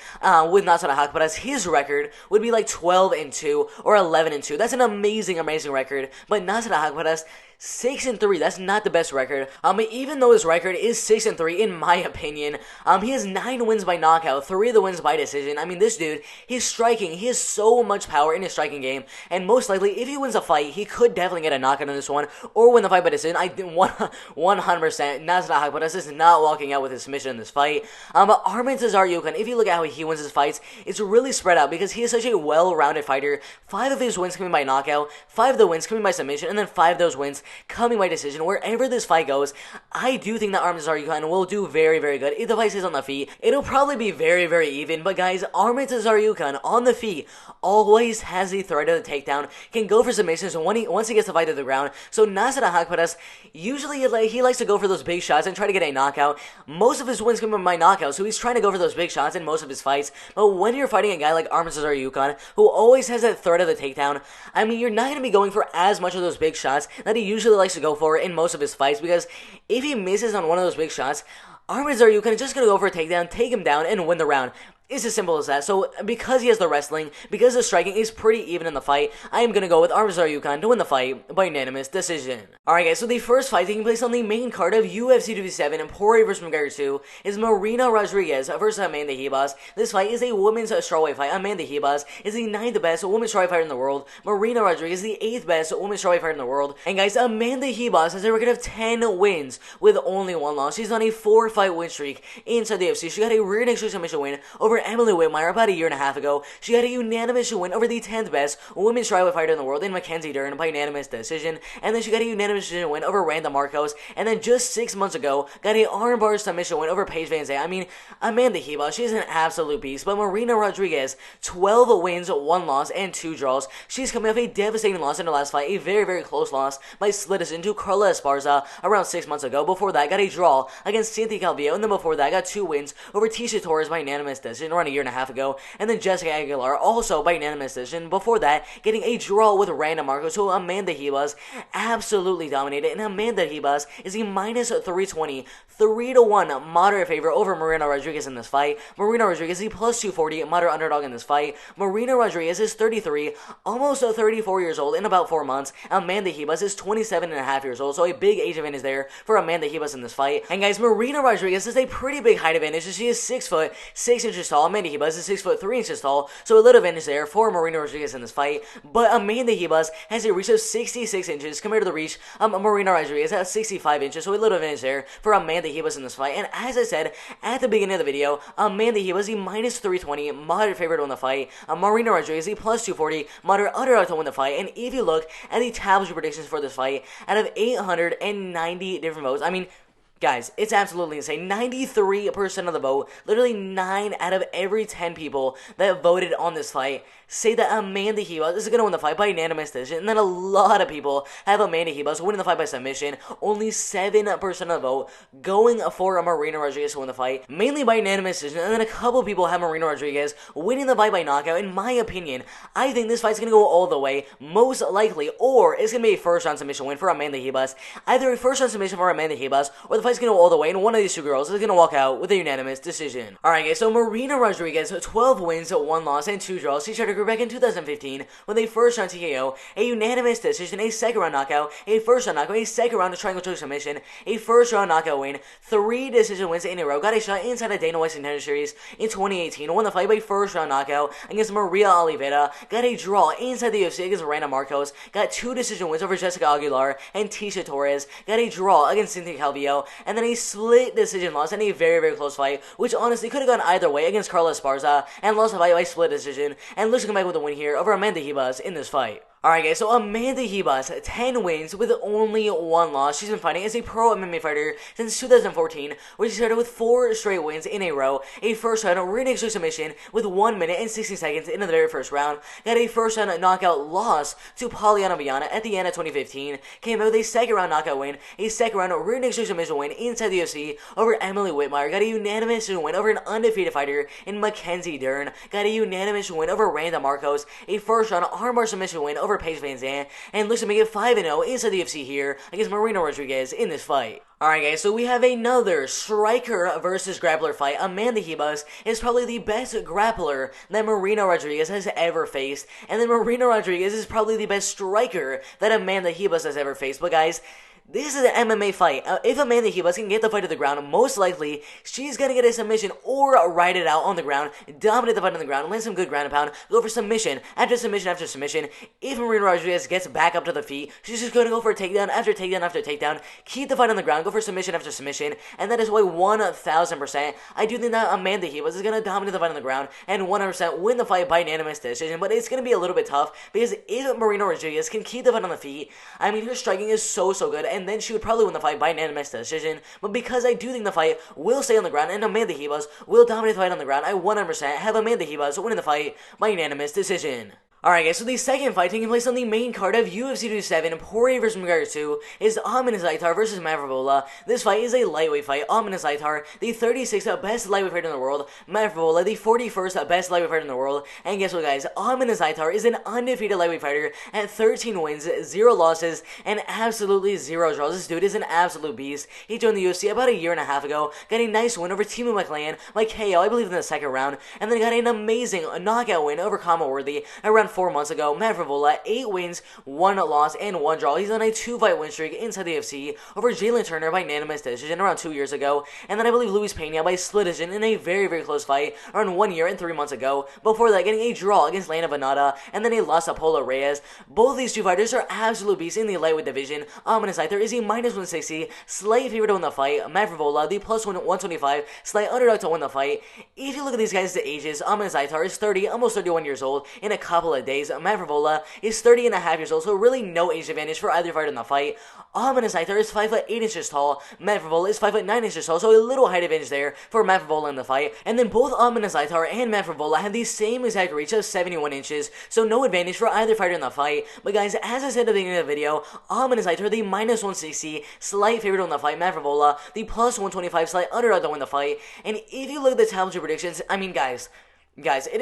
with Nasrat Haqparast, his record would be like 12-2 or 11-2. That's an amazing record. But Nasrat Haqparast, 6-3, that's not the best record. Even though his record is 6-3, in my opinion, he has 9 wins by knockout, 3 of the wins by decision. I mean, this dude, he's striking. He has so much power in his striking game, and most likely, if he wins a fight, he could definitely get a knockout in this one, or win the fight by decision. 100%, Nasrat Haqparast is not walking out with his submission in this fight. But Arman Tsarukyan, if you look at how he wins his fights, it's really spread out because he is such a well-rounded fighter. 5 of his wins coming by knockout, 5 of the wins coming by submission, and then 5 of those wins coming by decision. Wherever this fight goes, I do think that Arman Tsarukyan will do very, very good. If the fight stays on the feet, it'll probably be very, very even. But guys, Arman Tsarukyan on the feet always has the threat of the takedown, can go for submissions once he gets the fight to the ground. So Nasrat Haqparast, usually he likes to go for those big shots and try to get a knockout. Most of his wins come by knockout, so he's trying to go for those big shots in most of his fights. But when you're fighting a guy like Arman Tsarukyan, who always has that threat of the takedown, I mean, you're not going to be going for as much of those big shots that he usually likes to go for in most of his fights, because if he misses on one of those big shots, Arman Tsarukyan is just going to go for a takedown, take him down, and win the round. It's as simple as that. So, because he has the wrestling, because the striking is pretty even in the fight, I am going to go with Arman Tsarukyan to win the fight by unanimous decision. Alright guys, so the first fight taking place on the main card of UFC 257 and Poirier vs. McGregor 2 is Marina Rodriguez versus Amanda Ribas. This fight is a women's strawweight fight. Amanda Ribas is the 9th best women's strawweight fighter in the world. Marina Rodriguez is the 8th best women's strawweight fighter in the world. And guys, Amanda Ribas has a record of 10 wins with only 1 loss. She's on a 4-fight win streak inside the UFC. She got a rear naked submission win over Emily Whitmire about a year and a half ago. She got a unanimous win over the 10th best women's strawweight fighter in the world in Mackenzie Dern by unanimous decision, and then she got a unanimous decision win over Randa Marcos, and then just 6 months ago got a armbar submission win over Paige Van Zandt. I mean, Amanda Ribas, she's an absolute beast. But Marina Rodriguez, 12 wins, 1 loss, and 2 draws. She's coming off a devastating loss in her last fight, a very, very close loss by split decision to Carla Esparza around 6 months ago. Before that, got a draw against Cynthia Calvillo, and then before that, got 2 wins over Tisha Torres by unanimous decision around a year and a half ago, and then Jessica Aguilar also by unanimous decision. Before that, getting a draw with Randa Marcos, who Amanda Ribas absolutely dominated, and Amanda Ribas is a minus 320, 3-1 moderate favorite over Marina Rodriguez in this fight. Marina Rodriguez is a plus 240 moderate underdog in this fight. Marina Rodriguez is 33, almost 34 years old in about 4 months. Amanda Ribas is 27 and a half years old, so a big age advantage there for Amanda Ribas in this fight. And guys, Marina Rodriguez is a pretty big height advantage. She is 6 foot 6 inches tall. Amanda Ribas is 6 foot 3 inches tall, so a little advantage there for Marina Rodriguez in this fight. But Amanda Ribas has a reach of 66 inches compared to the reach Marina Rodriguez at 65 inches, so a little advantage there for Amanda Ribas in this fight. And as I said at the beginning of the video, Amanda Ribas is a minus 320 moderate favorite to win the fight. Marina Rodriguez is a plus 240 moderate underdog to win the fight. And if you look at the TAVARES predictions for this fight, out of 890 different votes, I mean, guys, it's absolutely insane. 93% of the vote, literally 9 out of every 10 people that voted on this fight say that Amanda Ribas is going to win the fight by unanimous decision. And then a lot of people have Amanda Ribas winning the fight by submission. Only 7% of the vote going for Marina Rodriguez to win the fight, mainly by unanimous decision. And then a couple people have Marina Rodriguez winning the fight by knockout. In my opinion, I think this fight's going to go all the way, most likely, or it's going to be a first-round submission win for Amanda Ribas. Either a first-round submission for Amanda Ribas, or the fight's going to go all the way, and one of these 2 girls is going to walk out with a unanimous decision. Alright guys, so Marina Rodriguez, 12 wins, 1 loss, and 2 draws. She tried to go back in 2015 with a first-round TKO, a unanimous decision, a second-round knockout, a first-round knockout, a second-round triangle choke submission, a first-round knockout win, 3 decision wins in a row. Got a shot inside the Dana White Contender Series in 2018, won the fight by first-round knockout against Maria Oliveira, got a draw inside the UFC against Randa Marcos, got 2 decision wins over Jessica Aguilar and Tisha Torres, got a draw against Cynthia Calvillo, and then a split decision loss in a very, very close fight, which honestly could have gone either way against Carla Esparza, and lost the fight by split decision, and looks to come back with a win here over Amanda Ribas in this fight. Alright guys, so Amanda Ribas, 10 wins with only 1 loss. She's been fighting as a pro MMA fighter since 2014, where she started with 4 straight wins in a row. A first round rear naked choke submission with 1 minute and 60 seconds into the very first round. Got a first round knockout loss to Polyana Viana at the end of 2015. Came out with a second round knockout win, a second round rear naked choke submission win inside the UFC over Emily Whitmire. Got a unanimous win over an undefeated fighter in Mackenzie Dern. Got a unanimous win over Randa Marcos. A first round armbar submission win over Paige Van Zandt, and looks to make it 5-0 inside the UFC here against Marina Rodriguez in this fight. Alright guys, so we have another striker versus grappler fight. Amanda Ribas is probably the best grappler that Marina Rodriguez has ever faced, and then Marina Rodriguez is probably the best striker that Amanda Ribas has ever faced. But guys, this is an MMA fight. If Amanda Ribas can get the fight to the ground, most likely she's going to get a submission or ride it out on the ground, dominate the fight on the ground, land some good ground and pound, go for submission after submission after submission. If Marina Rodriguez gets back up to the feet, she's just going to go for a takedown after takedown after takedown, keep the fight on the ground, go for submission after submission, and that is why 1000% I do think that Amanda Ribas is going to dominate the fight on the ground and 100% win the fight by unanimous decision. But it's going to be a little bit tough because if Marina Rodriguez can keep the fight on the feet, I mean, her striking is so good, and then she would probably win the fight by unanimous decision. But because I do think the fight will stay on the ground and Amanda Ribas will dominate the fight on the ground, I 100% have Amanda Ribas winning the fight by unanimous decision. Alright guys, so the second fight taking place on the main card of UFC 227, Poirier vs McGregor 2, is Amin Zaitar vs Matt Frevola. This fight is a lightweight fight. Amin Zaitar, the 36th best lightweight fighter in the world, Matt Frevola, the 41st best lightweight fighter in the world. And guess what guys, Amin Zaitar is an undefeated lightweight fighter at 13 wins, 0 losses, and absolutely 0 draws. This dude is an absolute beast. He joined the UFC about a year and a half ago, got a nice win over Teemu McLean by KO, I believe in the second round, and then got an amazing knockout win over Kama Worthy around 4 months ago. Matt Frevola, 8 wins, 1 loss, and 1 draw. He's on a 2-fight win streak inside the UFC over Jalen Turner by unanimous decision around 2 years ago, and then I believe Luis Pena by split decision in a very close fight around 1 year and 3 months ago. Before that, getting a draw against Lana Venata, and then a loss to Polo Reyes. Both these two fighters are absolute beasts in the lightweight division. Amin Zaitar is a minus 160, slight favorite to win the fight. Matt Frevola, the plus 125, slight underdog to win the fight. If you look at these guys' ages, Amin Zaitar is 30, almost 31 years old in a couple of days. Matt Frevola is 30 and a half years old, so really no age advantage for either fighter in the fight. Amin Zaitar is 5'8" tall. Matt Frevola is 5'9" tall, so a little height advantage there for Matt Frevola in the fight. And then both Amin Zaitar and Matt Frevola have the same exact reach of 71 inches, so no advantage for either fighter in the fight. But guys, as I said at the beginning of the video, Amin Zaitar, the minus 160, slight favorite to win the fight. Matt Frevola, the plus 125, slight underdog to win the fight. And if you look at the top predictions, I mean, guys, it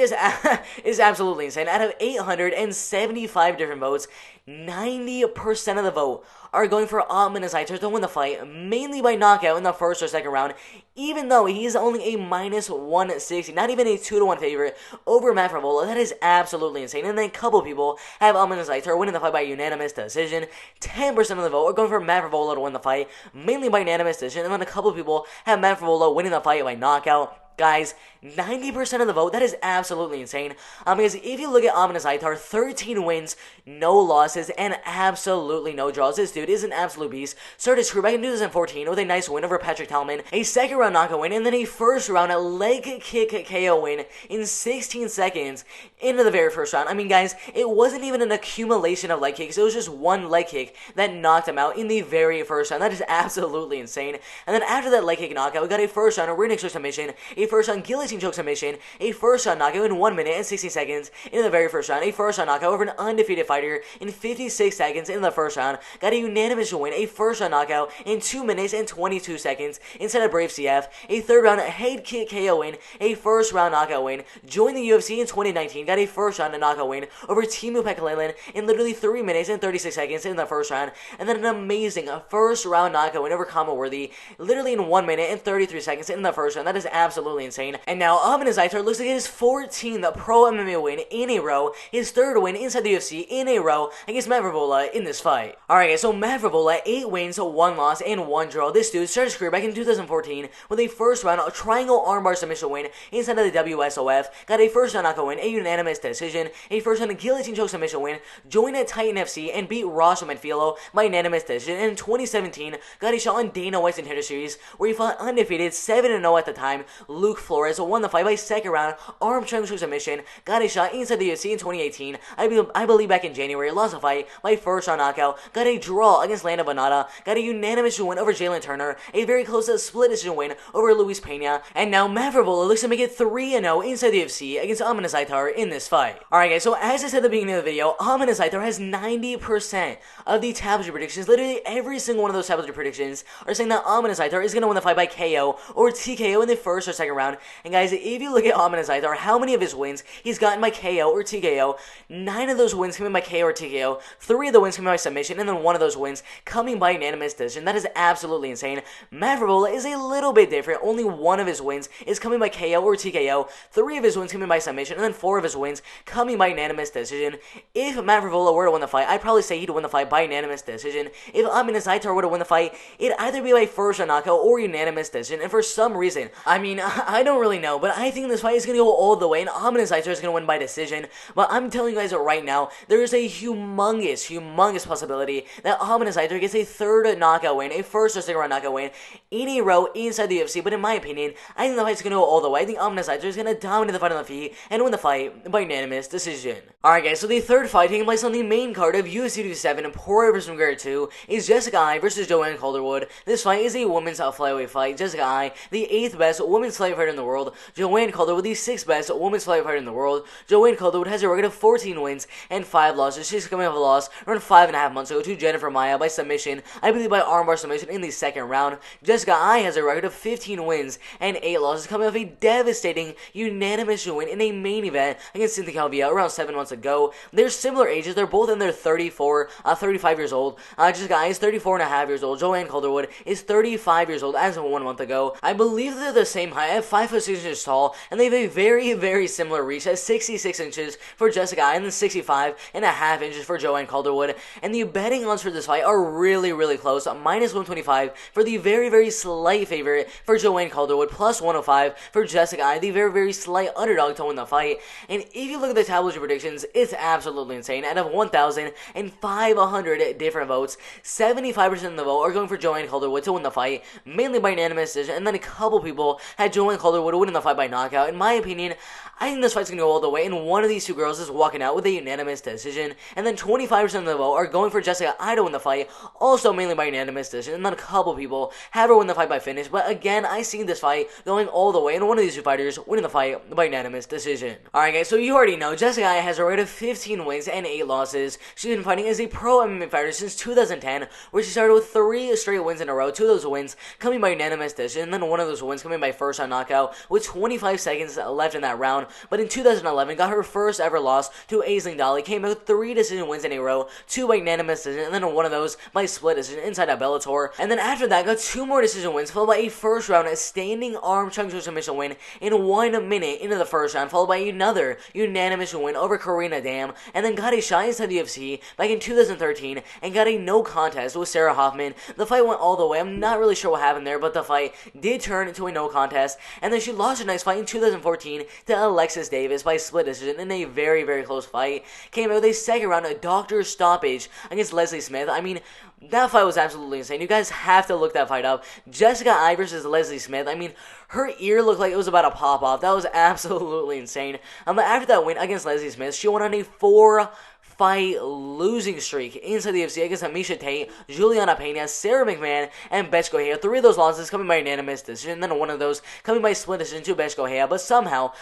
is absolutely insane. Out of 875 different votes, 90% of the vote are going for Amin Zaitar to win the fight, mainly by knockout in the first or second round, even though he is only a minus 160, not even a 2-1 favorite over Matt Frevola. That is absolutely insane. And then a couple people have Amin Zaitar winning the fight by unanimous decision. 10% of the vote are going for Matt Frevola to win the fight, mainly by unanimous decision, and then a couple people have Matt Frevola winning the fight by knockout. Guys, 90% of the vote, that is absolutely insane. Because if you look at Amin Zaitar, 13 wins, no losses, and absolutely no draws. This dude is an absolute beast. Started his career back in 2014 with a nice win over Patrick Tallman, a second round knockout win, and then a first round leg kick KO win in 16 seconds into the very first round. I mean, guys, it wasn't even an accumulation of leg kicks. It was just one leg kick that knocked him out in the very first round. That is absolutely insane. And then after that leg kick knockout, we got a first round rear naked choke submission, a first round guillotine choke submission, a first round knockout in 1 minute and 60 seconds in the very first round, a first round knockout over an undefeated fighter in 56 seconds in the first round, got a unanimous win, a first round knockout in 2 minutes and 22 seconds inside of Brave CF, a third round head kick KO win, a first round knockout win, joined the UFC in 2019, got a first round knockout win over Teemu Pekka in literally 3 minutes and 36 seconds in the first round, and then an amazing first round knockout win over Kama Worthy, literally in 1 minute and 33 seconds in the first round. That is absolutely insane. And now Amin Zaitar looks like his 14th pro MMA win in a row, his third win inside the UFC in a row against Matt Frevola in this fight. Alright guys, so Matt Frevola, 8 wins, 1 loss, and 1 draw. This dude started his career back in 2014 with a first round triangle armbar submission win inside of the WSOF, got a first round knockout win, a unanimous decision, a first round guillotine choke submission win, joined at Titan FC and beat Ross Manfilo by unanimous decision, and in 2017 got a shot on Dana White's Contender Series where he fought undefeated 7-0 at the time, Luke Flores won the fight by second round, arm triangle submission, got a shot inside the UFC in 2018, I believe back in January, lost a fight by first round knockout, got a draw against Lando Bonata, got a unanimous win over Jalen Turner, a very close split decision win over Luis Pena, and now Matt Frevola looks to make it 3-0 inside the UFC against Amina Zaitar in this fight. Alright guys, so as I said at the beginning of the video, Amina Zaitar has 90% of the tabloid predictions. Literally every single one of those tabloid predictions are saying that Amina Zaitar is going to win the fight by KO or TKO in the first or second round. And guys, if you look at Amina Zaitar, how many of his wins he's gotten by KO or TKO, 9 of those wins coming by KO or TKO, 3 of the wins coming by submission, and then 1 of those wins coming by unanimous decision. That is absolutely insane. Matt Frevola is a little bit different. Only 1 of his wins is coming by KO or TKO, 3 of his wins coming by submission, and then 4 of his wins coming by unanimous decision. If Matt Frevola were to win the fight, I'd probably say he'd win the fight by unanimous decision. If Amina Zaitar were to win the fight, it'd either be by first round knockout or unanimous decision. And for some reason, I mean, I don't really know, but I think this fight is going to go all the way, and Amina Zaitar is going to win by decision. But I'm telling you guys right now, there is a humongous possibility that Amina Zaitar gets a third knockout win, a first or second round knockout win in a row inside the UFC. But in my opinion, I think the fight's going to go all the way. I think Amina Zaitar is going to dominate the fight on the feet and win the fight by unanimous decision. Alright guys, so the third fight taking place on the main card of UFC 257, Poirier vs. McGregor 2, is Jessica Eye vs. Joanne Calderwood. This fight is a women's flyweight fight. Jessica Eye, the 8th best women's flyweight fighter in the world. Joanne Calderwood, the 6th best women's flyweight fighter in the world. Joanne Calderwood has a record of 14 wins and 5 losses. She's coming off a loss around 5.5 months ago to Jennifer Maia by submission, I believe by armbar submission in the second round. Jessica Eye has a record of 15 wins and 8 losses, coming off a devastating unanimous win in a main event against Cynthia Calvillo around 7 months ago. They're similar ages. They're both in their 35 years old. Jessica Eye is 34.5 years old. Joanne Calderwood is 35 years old as of 1 month ago. I believe they're the same height at 5'6" inches tall, and they have a very similar reach at 66 inches for Jessica Eye and then 65.5 inches for Joanne Calderwood. And the betting odds for this fight are really close. Minus 125 for the very slight favorite for Joanne Calderwood, plus 105 for Jessica Eye, the very slight underdog to win the fight. And if you look at the tabloid predictions, it's absolutely insane. Out of 1,500 different votes, 75% of the vote are going for Joanne Calderwood to win the fight, mainly by unanimous decision, and then a couple people had Joanne Calderwood winning the fight by knockout. In my opinion, I think this fight's going to go all the way, and one of these two girls is walking out with a unanimous decision, and then 25% of the vote are going for Jessica Eye to win the fight, also mainly by unanimous decision, and then a couple people have her win the fight by finish. But again, I see this fight going all the way, and one of these two fighters winning the fight by unanimous decision. Alright guys, so you already know, Jessica Eye has a record of 15 wins and 8 losses. She's been fighting as a pro MMA fighter since 2010, where she started with 3 straight wins in a row, 2 of those wins coming by unanimous decision, and then 1 of those wins coming by first round knockout, with 25 seconds left in that round. But in 2011, got her first ever loss to Aisling Dali, came out with 3 decision wins in a row, 2 by unanimous decision, and then 1 of those by split decision inside of Bellator. And then after that, got 2 more decision wins, followed by a first round standing arm triangle submission win in 1 minute into the first round, followed by another unanimous win over Karina Dam, and then got a shot inside the UFC back in 2013, and got a no contest with Sarah Hoffman. The fight went all the way. I'm not really sure what happened there, but the fight did turn into a no contest, and then she lost her next fight in 2014 to Alexis Davis by split decision in a very close fight. Came out with a second round, a doctor stoppage against Leslie Smith. I mean, that fight was absolutely insane. You guys have to look that fight up. Jessica Eye versus Leslie Smith. I mean, her ear looked like it was about to pop off. That was absolutely insane. After that win against Leslie Smith, she went on a 4-fight losing streak inside the UFC against Amisha Tate, Juliana Pena, Sarah McMahon, and Betch Gohea. 3 of those losses coming by unanimous decision, and then 1 of those coming by split decision to Betch Gohea. But somehow,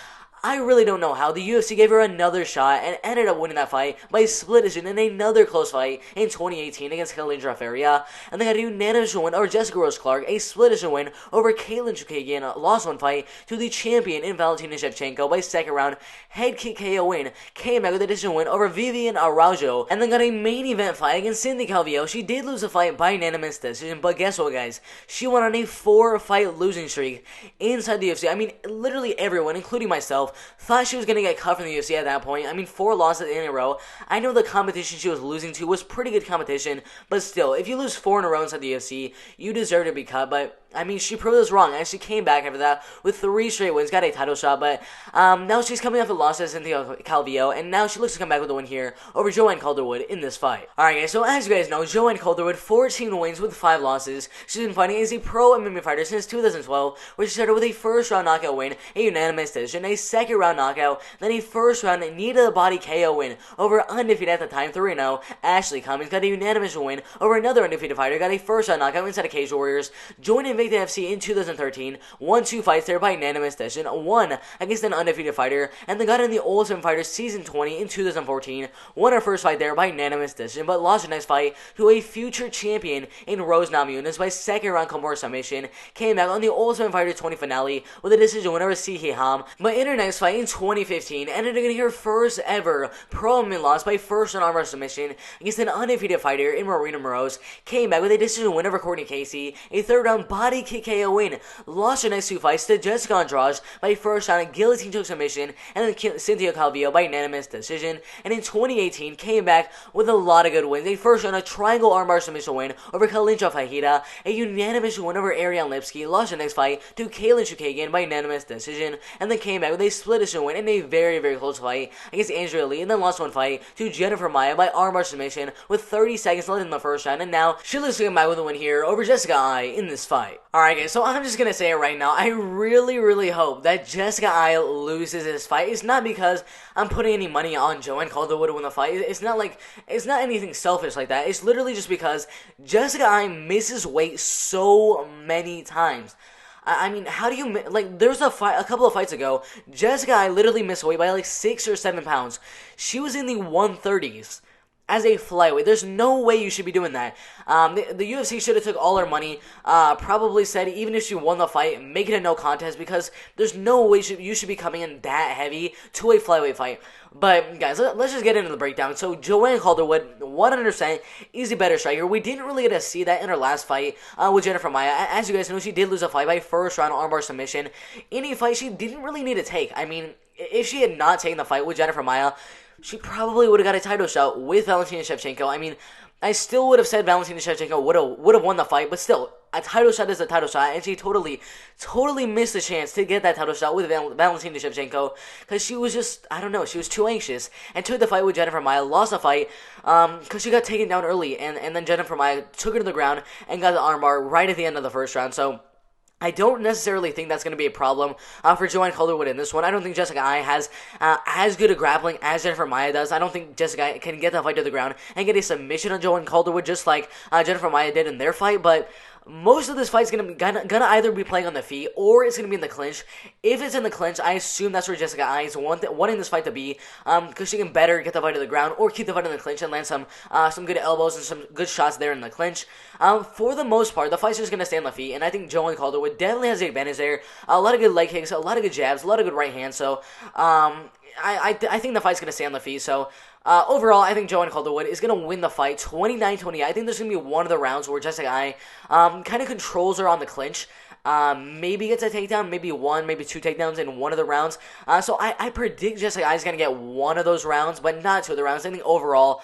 I really don't know how, the UFC gave her another shot and ended up winning that fight by split decision in another close fight in 2018 against Kalindra Feria. And they got a unanimous win over Jessica Rose Clark, a split decision win over Caitlin Chukagian, lost 1 fight to the champion in Valentina Shevchenko by second round head kick KO win. Came back with a decision win over Vivian Araujo, and then got a main event fight against Cynthia Calvillo. She did lose a fight by unanimous decision, but guess what, guys? She went on a 4-fight losing streak inside the UFC. I mean, literally everyone, including myself, thought she was going to get cut from the UFC at that point. I mean, 4 losses in a row. I know the competition she was losing to was pretty good competition, but still, if you lose 4 in a row inside the UFC, you deserve to be cut. But I mean, she proved us wrong, and she came back after that with 3 straight wins, got a title shot, but now she's coming off the loss to Cynthia Calvillo, and now she looks to come back with a win here over Joanne Calderwood in this fight. Alright guys, so as you guys know, Joanne Calderwood, 14 wins with 5 losses. She's been fighting as a pro MMA fighter since 2012, where she started with a first round knockout win, a unanimous decision, a second round knockout, then a first round knee to the body KO win over undefeated at the time 3-0 Ashley Cummings, got a unanimous win over another undefeated fighter, got a first round knockout inside of Cage Warriors, joined Invicta FC in 2013, won 2 fights there by unanimous decision, won against an undefeated fighter, and then got in the Ultimate Fighter Season 20 in 2014, won her first fight there by unanimous decision, but lost her next fight to a future champion in Rose Namajunas by second round Kimura submission, came back on the Ultimate Fighter 20 finale with a decision win over Sihe Ham, but in her next fight in 2015, ended up getting her first ever pro MMA loss by first round armbar submission against an undefeated fighter in Marina Moroz, came back with a decision win over Courtney Casey, a third round body kick KO win, lost her next 2 fights to Jessica Andrade by first round guillotine choke submission, and then Cynthia Calvillo by unanimous decision, and in 2018 came back with a lot of good wins, a first round triangle armbar submission win over Kalincha Fajita, a unanimous win over Ariane Lipsky, lost her next fight to Kaylin Chukagian by unanimous decision, and then came back with a split decision win in a very, very close fight against Andrea Lee, and then lost 1 fight to Jennifer Maia by armbar submission with 30 seconds left in the first round, and now she looks to come back with a win here over Jessica Ai in this fight. Alright guys, so I'm just gonna say it right now, I really hope that Jessica Ai loses this fight. It's not because I'm putting any money on Joanne Calderwood to win the fight. It's not anything selfish like that. It's literally just because Jessica Ai misses weight so many times. I mean, how do you, like, there was a couple of fights ago, Jessica Ai literally missed weight by like 6 or 7 pounds. She was in the 130s. As a flyweight, there's no way you should be doing that. The UFC should have took all her money, probably said even if she won the fight, make it a no contest, because there's no way you should be coming in that heavy to a flyweight fight. But guys, let's just get into the breakdown. So Joanne Calderwood, 100% is a better striker. We didn't really get to see that in her last fight with Jennifer Maia. As you guys know, she did lose a fight by first round armbar submission. In a fight she didn't really need to take. I mean, if she had not taken the fight with Jennifer Maia, she probably would have got a title shot with Valentina Shevchenko. I mean, I still would have said Valentina Shevchenko would have won the fight, but still, a title shot is a title shot, and she totally missed the chance to get that title shot with Valentina Shevchenko, because she was just, I don't know, she was too anxious, and took the fight with Jennifer Maia, lost the fight, because she got taken down early, and then Jennifer Maia took her to the ground, and got the armbar right at the end of the first round, so I don't necessarily think that's going to be a problem for Joanne Calderwood in this one. I don't think Jessica Ai has as good a grappling as Jennifer Maia does. I don't think Jessica can get that fight to the ground and get a submission on Joanne Calderwood just like Jennifer Maia did in their fight, but most of this fight is gonna either be playing on the feet or it's gonna be in the clinch. If it's in the clinch, I assume that's where Jessica Ai is wanting this fight to be, because she can better get the fight to the ground or keep the fight in the clinch and land some good elbows and some good shots there in the clinch. For the most part, the fight's just gonna stay on the feet, and I think Joanne Calderwood definitely has the advantage there. A lot of good leg kicks, a lot of good jabs, a lot of good right hands. So I think the fight's gonna stay on the feet. So overall, I think Joanne Calderwood is going to win the fight 29-28. I think there's going to be one of the rounds where Jessica Ai kind of controls her on the clinch. Maybe gets a takedown, maybe 1, maybe 2 takedowns in one of the rounds. So I predict Jessica Ai is going to get one of those rounds, but not 2 of the rounds. I think overall,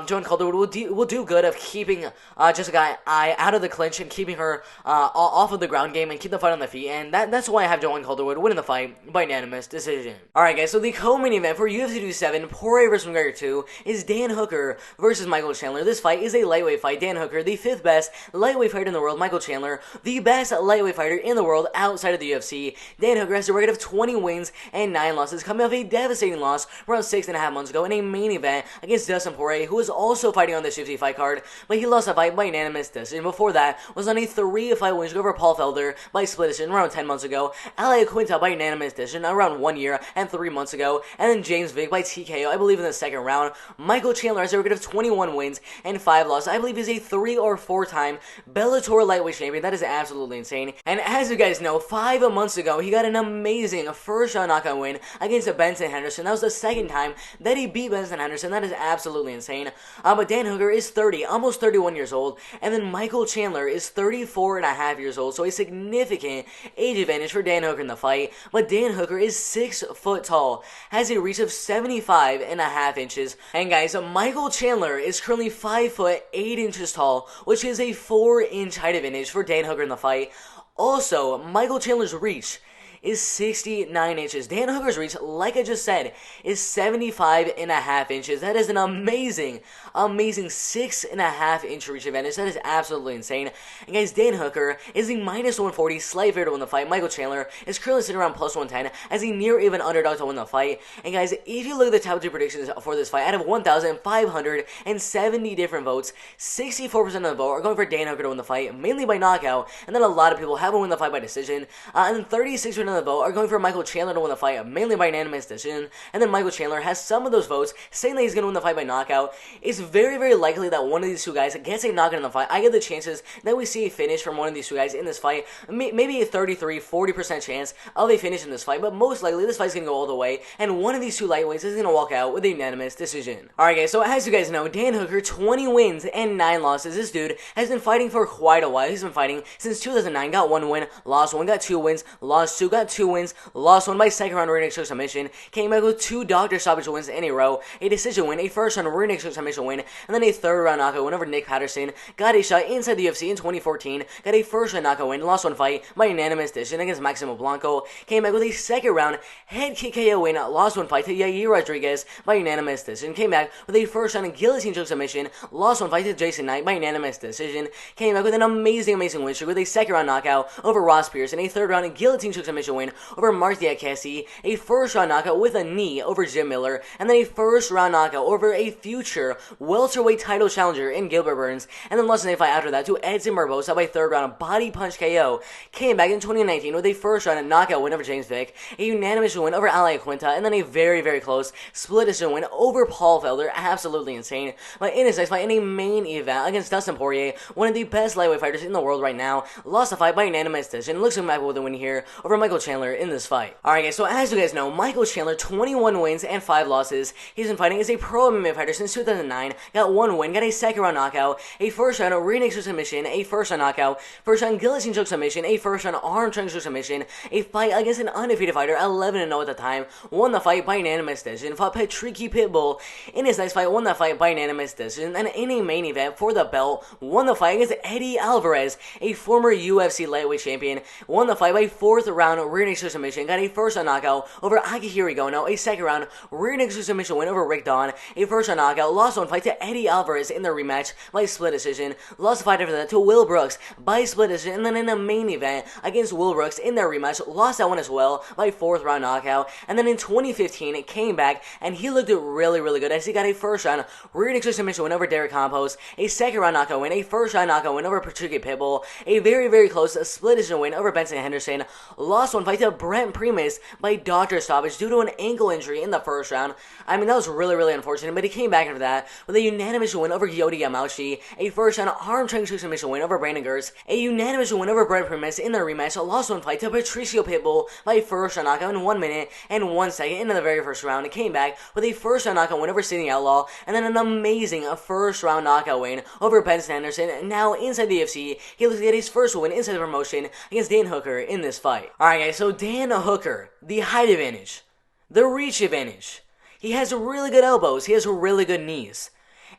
Joanne Calderwood will do good of keeping Jessica Ai out of the clinch and keeping her off of the ground game and keep the fight on the feet. And that's why I have Joanne Calderwood winning the fight by unanimous decision. Alright guys, so the co-main event for UFC 227, Poirier vs. McGregor 2, is Dan Hooker versus Michael Chandler. This fight is a lightweight fight. Dan Hooker, the 5th best lightweight fighter in the world. Michael Chandler, the best lightweight fighter in the world outside of the UFC. Dan Hooker has a record of 20 wins and 9 losses, coming off a devastating loss around 6.5 months ago in a main event against Dustin Poirier, who was also fighting on this UFC fight card, but he lost the fight by unanimous decision. Before that was on a 3-fight win over Paul Felder by split decision around 10 months ago, Ali Quinta by unanimous decision around 1 year and 3 months ago, and then James Vick by TKO, I believe in the 2nd round. Michael Chandler has a record of 21 wins and 5 losses. I believe he's a 3 or 4-time Bellator lightweight champion. That is absolutely insane. And as you guys know, 5 months ago, he got an amazing first-round knockout win against Benson Henderson. That was the 2nd time that he beat Benson Henderson. That is absolutely insane. But Dan Hooker is 30, almost 31 years old, and then Michael Chandler is 34 and a half years old, so a significant age advantage for Dan Hooker in the fight. But Dan Hooker is 6 foot tall, has a reach of 75 and a half inches, and guys, Michael Chandler is currently 5 foot 8 inches tall, which is a 4-inch height advantage for Dan Hooker in the fight. Also, Michael Chandler's reach is 69 inches. Dan Hooker's reach, like I just said, is 75.5 inches. That is an amazing 6.5 inch reach advantage. That is absolutely insane. And guys, Dan Hooker is the minus 140 slight favorite to win the fight. Michael Chandler is currently sitting around plus 110 as a near even underdog to win the fight. And guys, if you look at the top 2 predictions for this fight, out of 1,570 different votes, 64% of the vote are going for Dan Hooker to win the fight, mainly by knockout, and then a lot of people have him win the fight by decision, and then 36% of the vote are going for Michael Chandler to win the fight, mainly by unanimous decision, and then Michael Chandler has some of those votes saying that he's going to win the fight by knockout. It's very, very likely that one of these two guys gets a knockout in the fight. I get the chances that we see a finish from one of these two guys in this fight, maybe a 33-40% chance of a finish in this fight, but most likely this fight's going to go all the way, and one of these two lightweights is going to walk out with a unanimous decision. Alright guys, so as you guys know, Dan Hooker, 20 wins and 9 losses. This dude has been fighting for quite a while. He's been fighting since 2009, got 1 win, lost 1, got 2 wins, lost 2, got 2 wins, lost 1 by second round rear naked choke submission, came back with 2 doctor stoppage wins in a row, a decision win, a first round rear naked choke submission win, and then a third round knockout win over Nick Patterson, got a shot inside the UFC in 2014, got a first round knockout win, lost 1 fight by unanimous decision against Maximo Blanco, came back with a second round head kick KO win, lost 1 fight to Yair Rodriguez by unanimous decision, came back with a first round guillotine choke submission, lost 1 fight to Jason Knight by unanimous decision, came back with an amazing win streak with a second round knockout over Ross Pearson, a third round guillotine choke submission win over Mark Diakese, a first round knockout with a knee over Jim Miller, and then a first round knockout over a future welterweight title challenger in Gilbert Burns, and then lost in a fight after that to Edson Barbosa by third round body punch KO. Came back in 2019 with a first round knockout win over James Vick, a unanimous win over Ali Quinta, and then a very, very close split decision win over Paul Felder. Absolutely insane. But in his next fight, in a main event against Dustin Poirier, one of the best lightweight fighters in the world right now, lost the fight by unanimous decision. Looks like Michael with a win here over Michael Chandler in this fight. Alright guys, so as you guys know, Michael Chandler, 21 wins and 5 losses. He's been fighting as a pro MMA fighter since 2009, got 1 win, got a second round knockout, a first round rear naked choke submission, a first round knockout, first round guillotine choke submission, a first round arm triangle choke submission, a fight against an undefeated fighter, 11-0 at the time, won the fight by unanimous decision, fought Patricky Pitbull in his next fight, won the fight by unanimous decision, and in a main event for the belt, won the fight against Eddie Alvarez, a former UFC lightweight champion, won the fight by 4th round rear naked choke submission, got a first round knockout over Akihiro Gono, a second round rear naked choke submission win over Rick Dawn, a first round knockout, lost 1 fight to Eddie Alvarez in the rematch by split decision, lost a fight after that to Will Brooks by split decision, and then in the main event against Will Brooks in their rematch, lost that one as well by 4th round knockout, and then in 2015 it came back and he looked really, really good as he got a first round rear naked choke submission win over Derek Campos, a second round knockout win, a first round knockout win over Patricky Pitbull, a very, very close split decision win over Benson Henderson, lost 1 fight to Brent Primus by doctor stoppage due to an ankle injury in the first round. I mean, that was really, really unfortunate, but he came back after that with a unanimous win over Gyoti Yamauchi, a first round arm triangle choke submission win over Brandon Gertz, a unanimous win over Brent Primus in their rematch, lost 1 fight to Patricio Pitbull by first round knockout in 1 minute and 1 second into the very first round. It came back with a first round knockout win over Sidney Outlaw, and then an amazing first round knockout win over Benson Henderson. Now inside the UFC, he looks to get his first win inside the promotion against Dan Hooker in this fight. Alright guys, so Dan Hooker, the height advantage, the reach advantage. He has really good elbows, he has really good knees,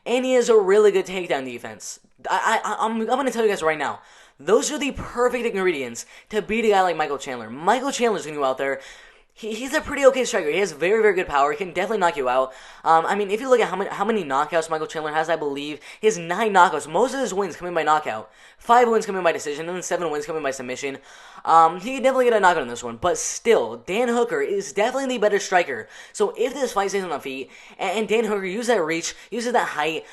and he has a really good takedown defense. I'm going to tell you guys right now, those are the perfect ingredients to beat a guy like Michael Chandler. Michael Chandler's going to go out there. He's a pretty okay striker. He has very, very good power. He can definitely knock you out. I mean, if you look at how many knockouts Michael Chandler has, I believe he has 9 knockouts. Most of his wins come in by knockout. 5 wins come in by decision, and then 7 wins come in by submission. He can definitely get a knockout in this one, but still, Dan Hooker is definitely the better striker. So if this fight stays on the feet, and Dan Hooker uses that reach, uses that height,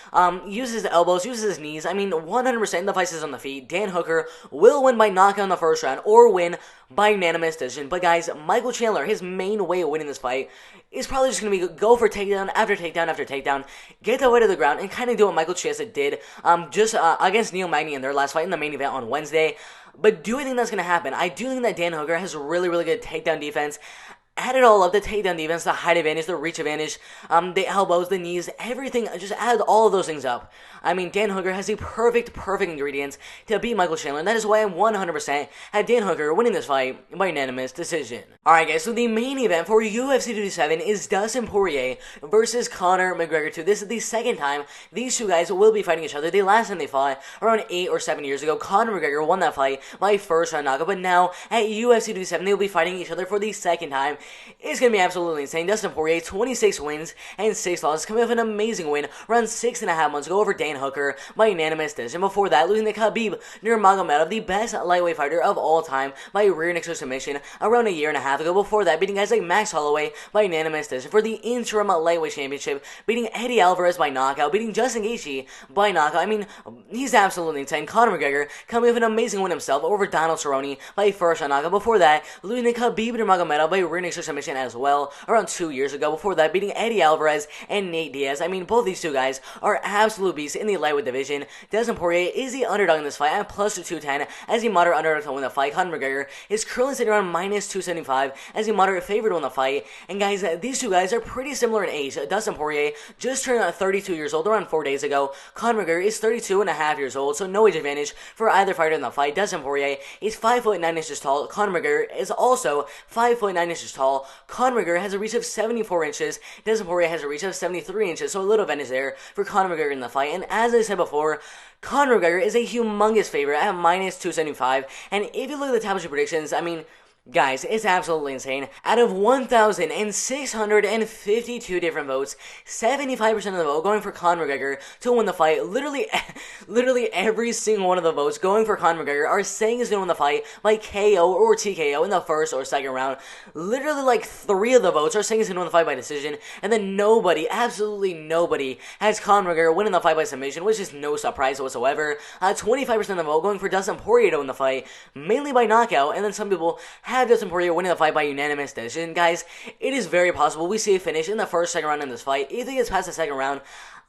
uses the elbows, uses his knees, I mean, 100% the fight stays on the feet, Dan Hooker will win by knockout in the first round, or win by unanimous decision. But guys, Michael Chandler, his main way of winning this fight is probably just going to be go for takedown after takedown after takedown, get the way to the ground, and kind of do what Michael Chiesa did just against Neil Magny in their last fight in the main event on Wednesday. But do I think that's going to happen? I do think that Dan Hooker has really, really good takedown defense. Add it all up, the takedown defense, the height advantage, the reach advantage, the elbows, the knees, everything, just add all of those things up. I mean, Dan Hooker has the perfect ingredients to beat Michael Chandler, and that is why I'm 100% had Dan Hooker winning this fight by unanimous decision. Alright guys, so the main event for UFC 227 is Dustin Poirier versus Conor McGregor 2. This is the second time these two guys will be fighting each other. The last time they fought, around 8 or 7 years ago, Conor McGregor won that fight by first round knockout, but now at UFC 227 they will be fighting each other for the second time. It's going to be absolutely insane. Dustin Poirier, 26 wins and 6 losses, coming off an amazing win around 6.5 months ago over Dan Hooker by unanimous decision. Before that, losing to Khabib Nurmagomedov, the best lightweight fighter of all time, by rear naked choke submission around a year and a half ago. Before that, beating guys like Max Holloway by unanimous decision for the interim lightweight championship, beating Eddie Alvarez by knockout, beating Justin Gaethje by knockout. I mean, he's absolutely insane. Conor McGregor coming off an amazing win himself over Donald Cerrone by first round knockout. Before that, losing to Khabib Nurmagomedov by rear naked choke submission as well around 2 years ago. Before that, beating Eddie Alvarez and Nate Diaz. I mean, both these two guys are absolute beasts in the lightweight division. Dustin Poirier is the underdog in this fight at plus 210 as a moderate underdog to win the fight. Conor McGregor is currently sitting around minus 275 as a moderate favorite to win the fight. And guys, these two guys are pretty similar in age. Dustin Poirier just turned 32 years old around 4 days ago. Conor McGregor is 32 and a half years old, so no age advantage for either fighter in the fight. Dustin Poirier is 5'9" tall. Conor McGregor is also 5'9" tall. Conor McGregor has a reach of 74 inches. Dustin Poirier has a reach of 73 inches, so a little advantage there for Conor McGregor in the fight. And as I said before, Conor McGregor is a humongous favorite at minus 275. And if you look at the top predictions, I mean, guys, it's absolutely insane. Out of 1,652 different votes, 75% of the vote going for Conor McGregor to win the fight. Literally every single one of the votes going for Conor McGregor are saying he's going to win the fight by KO or TKO in the first or second round. Literally, like, 3 of the votes are saying he's going to win the fight by decision, and then nobody, absolutely nobody, has Conor McGregor winning the fight by submission, which is no surprise whatsoever. 25% of the vote going for Dustin Poirier to win the fight, mainly by knockout, and then some people have Dustin Poirier winning the fight by unanimous decision. Guys, it is very possible we see a finish in the second round in this fight. If it gets past the second round,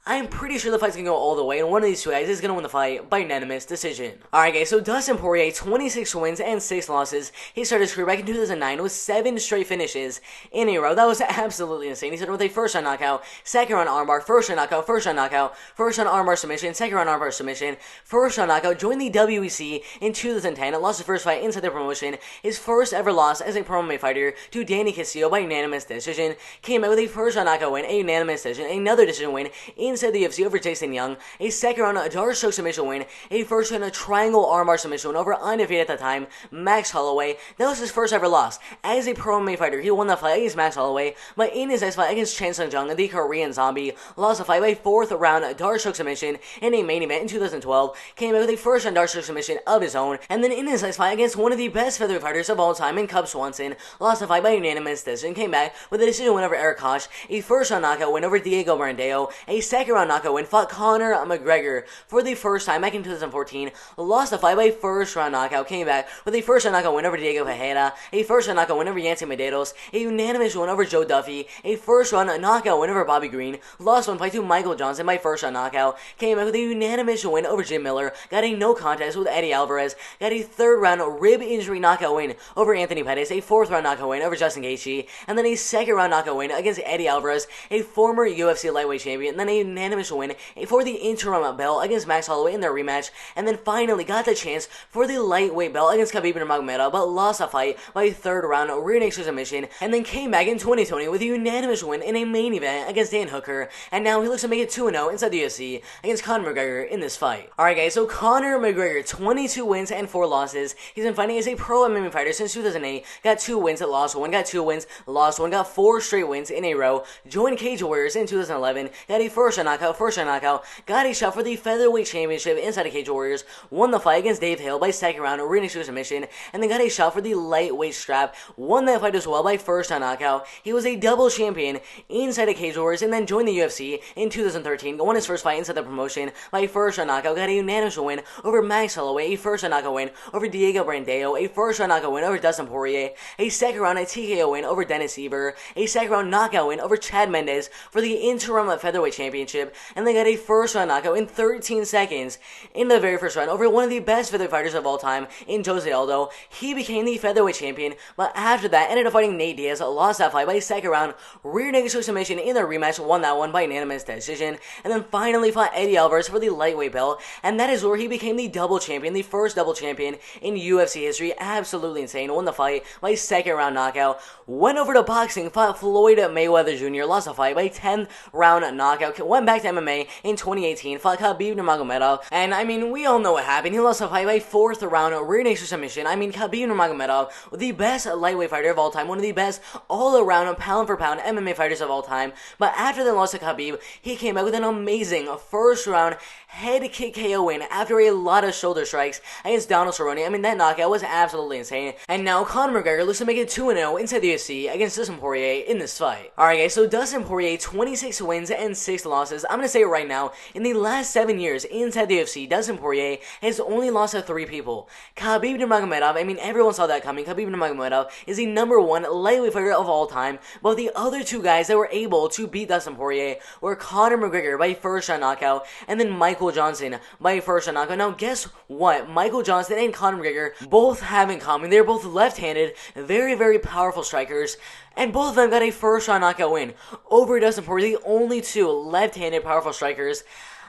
I'm pretty sure the fight's gonna go all the way, and one of these two guys is gonna win the fight by unanimous decision. Alright guys, so Dustin Poirier, 26 wins and 6 losses. He started his career back in 2009 with 7 straight finishes in a row. That was absolutely insane. He started with a first round knockout, second round armbar, first round knockout, first round knockout, first round armbar submission, second round armbar submission, first round knockout, joined the WEC in 2010, and lost his first fight inside the promotion. His first ever loss as a pro MMA fighter to Danny Castillo by unanimous decision. Came out with a first round knockout win, a unanimous decision, another decision win inside the UFC over Jason Young, a second round dark stroke submission win, a first round triangle armbar submission win over undefeated at the time Max Holloway. That was his first ever loss as a pro MMA fighter. He won the fight against Max Holloway, but in his next fight against Chan Sung Jung, the Korean zombie, lost the fight by 4th round dark stroke submission in a main event in 2012. Came out with a first round dark stroke submission of his own, and then in his next fight against one of the best featherweight fighters of all time in Cub Swanson, lost the fight by unanimous decision. Came back with a decision win over Eric Koch, a first round knockout win over Diego Brandao, a second round knockout win, fought Conor McGregor for the first time back in 2014, lost the fight by first round knockout, came back with a first round knockout win over Diego Ferreira, a first round knockout win over Yancy Medeiros, a unanimous win over Joe Duffy, a first round knockout win over Bobby Green, lost one fight to Michael Johnson by first round knockout, came back with a unanimous win over Jim Miller, got a no contest with Eddie Alvarez, got a third round rib injury knockout win over Anthony Pettis, a fourth round knockout win over Justin Gaethje, and then a second round knockout win against Eddie Alvarez, a former UFC lightweight champion, and then a unanimous win for the interim belt against Max Holloway in their rematch, and then finally got the chance for the lightweight belt against Khabib Nurmagomedov, but lost a fight by third round rear naked submission, and then came back in 2020 with a unanimous win in a main event against Dan Hooker, and now he looks to make it 2-0 inside the UFC against Conor McGregor in this fight. Alright guys, so Conor McGregor, 22 wins and 4 losses. He's been fighting as a pro MMA fighter since 2008, got 2 wins, lost 1, got 2 wins, lost 1, got 4 straight wins in a row, joined Cage Warriors in 2011, got a first round knockout, got a shot for the featherweight championship inside of Cage Warriors, won the fight against Dave Hill by second round rear naked submission, and then got a shot for the lightweight strap, won that fight as well by first round knockout. He was a double champion inside of Cage Warriors, and then joined the UFC in 2013, won his first fight inside the promotion by first round knockout, got a unanimous win over Max Holloway, a first round knockout win over Diego Brandao, a first round knockout win over Dustin Poirier, a second round TKO win over Dennis Siver, a second round knockout win over Chad Mendes for the interim featherweight championship, championship, and they got a first round knockout in 13 seconds in the very first round over one of the best featherweight fighters of all time in Jose Aldo. He became the featherweight champion, but after that ended up fighting Nate Diaz, lost that fight by second round, rear naked choke submission in the rematch, won that one by unanimous decision, and then finally fought Eddie Alvarez for the lightweight belt, and that is where he became the double champion, the first double champion in UFC history. Absolutely insane. Won the fight by second round knockout, went over to boxing, fought Floyd Mayweather Jr., lost the fight by 10th round knockout, went back to MMA in 2018, fought Khabib Nurmagomedov, and I mean, we all know what happened. He lost the fight by 4th round rear naked submission. I mean, Khabib Nurmagomedov, the best lightweight fighter of all time, one of the best all-around pound-for-pound MMA fighters of all time, but after the loss to Khabib, he came out with an amazing first round head kick KO win after a lot of shoulder strikes against Donald Cerrone. I mean, that knockout was absolutely insane. And now Conor McGregor looks to make it 2-0 inside the UFC against Dustin Poirier in this fight. Alright guys, so Dustin Poirier, 26 wins and 6 losses. I'm gonna say it right now, in the last 7 years inside the UFC, Dustin Poirier has only lost to 3 people. Khabib Nurmagomedov, I mean, everyone saw that coming. Khabib Nurmagomedov is the #1 lightweight fighter of all time, but the other 2 guys that were able to beat Dustin Poirier were Conor McGregor by first round knockout, and then Michael Johnson by first round knockout. Now guess what? Michael Johnson and Conor McGregor both have in common. They're both left-handed, very, very powerful strikers, and both of them got a first round knockout win over Dustin Poirier, the only 2 left-handed powerful strikers.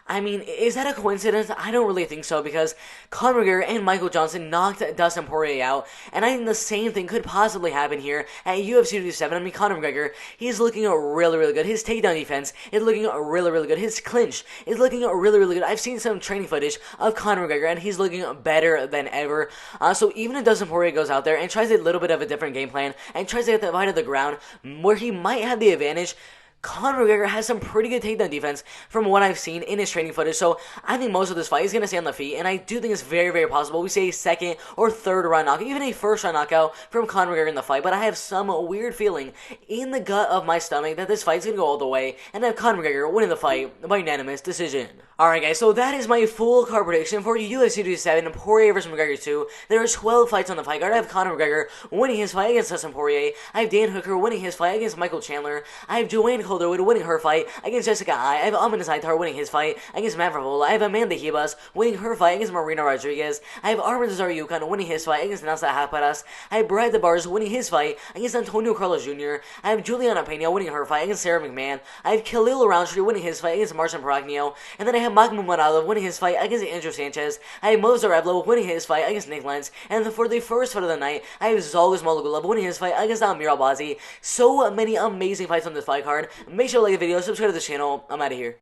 I mean, is that a coincidence? I don't really think so, because Conor McGregor and Michael Johnson knocked Dustin Poirier out, and I think the same thing could possibly happen here at UFC 257. I mean, Conor McGregor, he's looking really, really good. His takedown defense is looking really, really good. His clinch is looking really, really good. I've seen some training footage of Conor McGregor, and he's looking better than ever. So even if Dustin Poirier goes out there and tries a little bit of a different game plan, and tries to get the fight to the ground, where he might have the advantage, Conor McGregor has some pretty good takedown defense from what I've seen in his training footage, so I think most of this fight is going to stay on the feet, and I do think it's very, very possible we see a second or third round knockout, even a first round knockout from Conor McGregor in the fight, but I have some weird feeling in the gut of my stomach that this fight's going to go all the way, and have Conor McGregor winning the fight by unanimous decision. Alright guys, so that is my full card prediction for UFC 257, Poirier vs. McGregor 2. There are 12 fights on the fight card. I have Conor McGregor winning his fight against Dustin Poirier. I have Dan Hooker winning his fight against Michael Chandler. I have Joanne Calderwood winning her fight against Jessica Ai. I have Amanda Saitar winning his fight against Matt Favola. I have Amanda Ribas winning her fight against Marina Rodriguez. I have Arman Zariukan winning his fight against Nasa Haparas. I have Brad DeBars winning his fight against Antonio Carlos Jr. I have Juliana Pena winning her fight against Sarah McMahon. I have Khalil Roundtree winning his fight against Marcin Pragno. And then I have Mahmoud Muradov winning his fight against Andrew Sanchez. I have Mo Zarevlo winning his fight against Nick Lentz. And then for the first fight of the night, I have Zhalgas Malagulov winning his fight against Amir Albazi. So many amazing fights on this fight card. Make sure to like the video, subscribe to the channel. I'm out of here.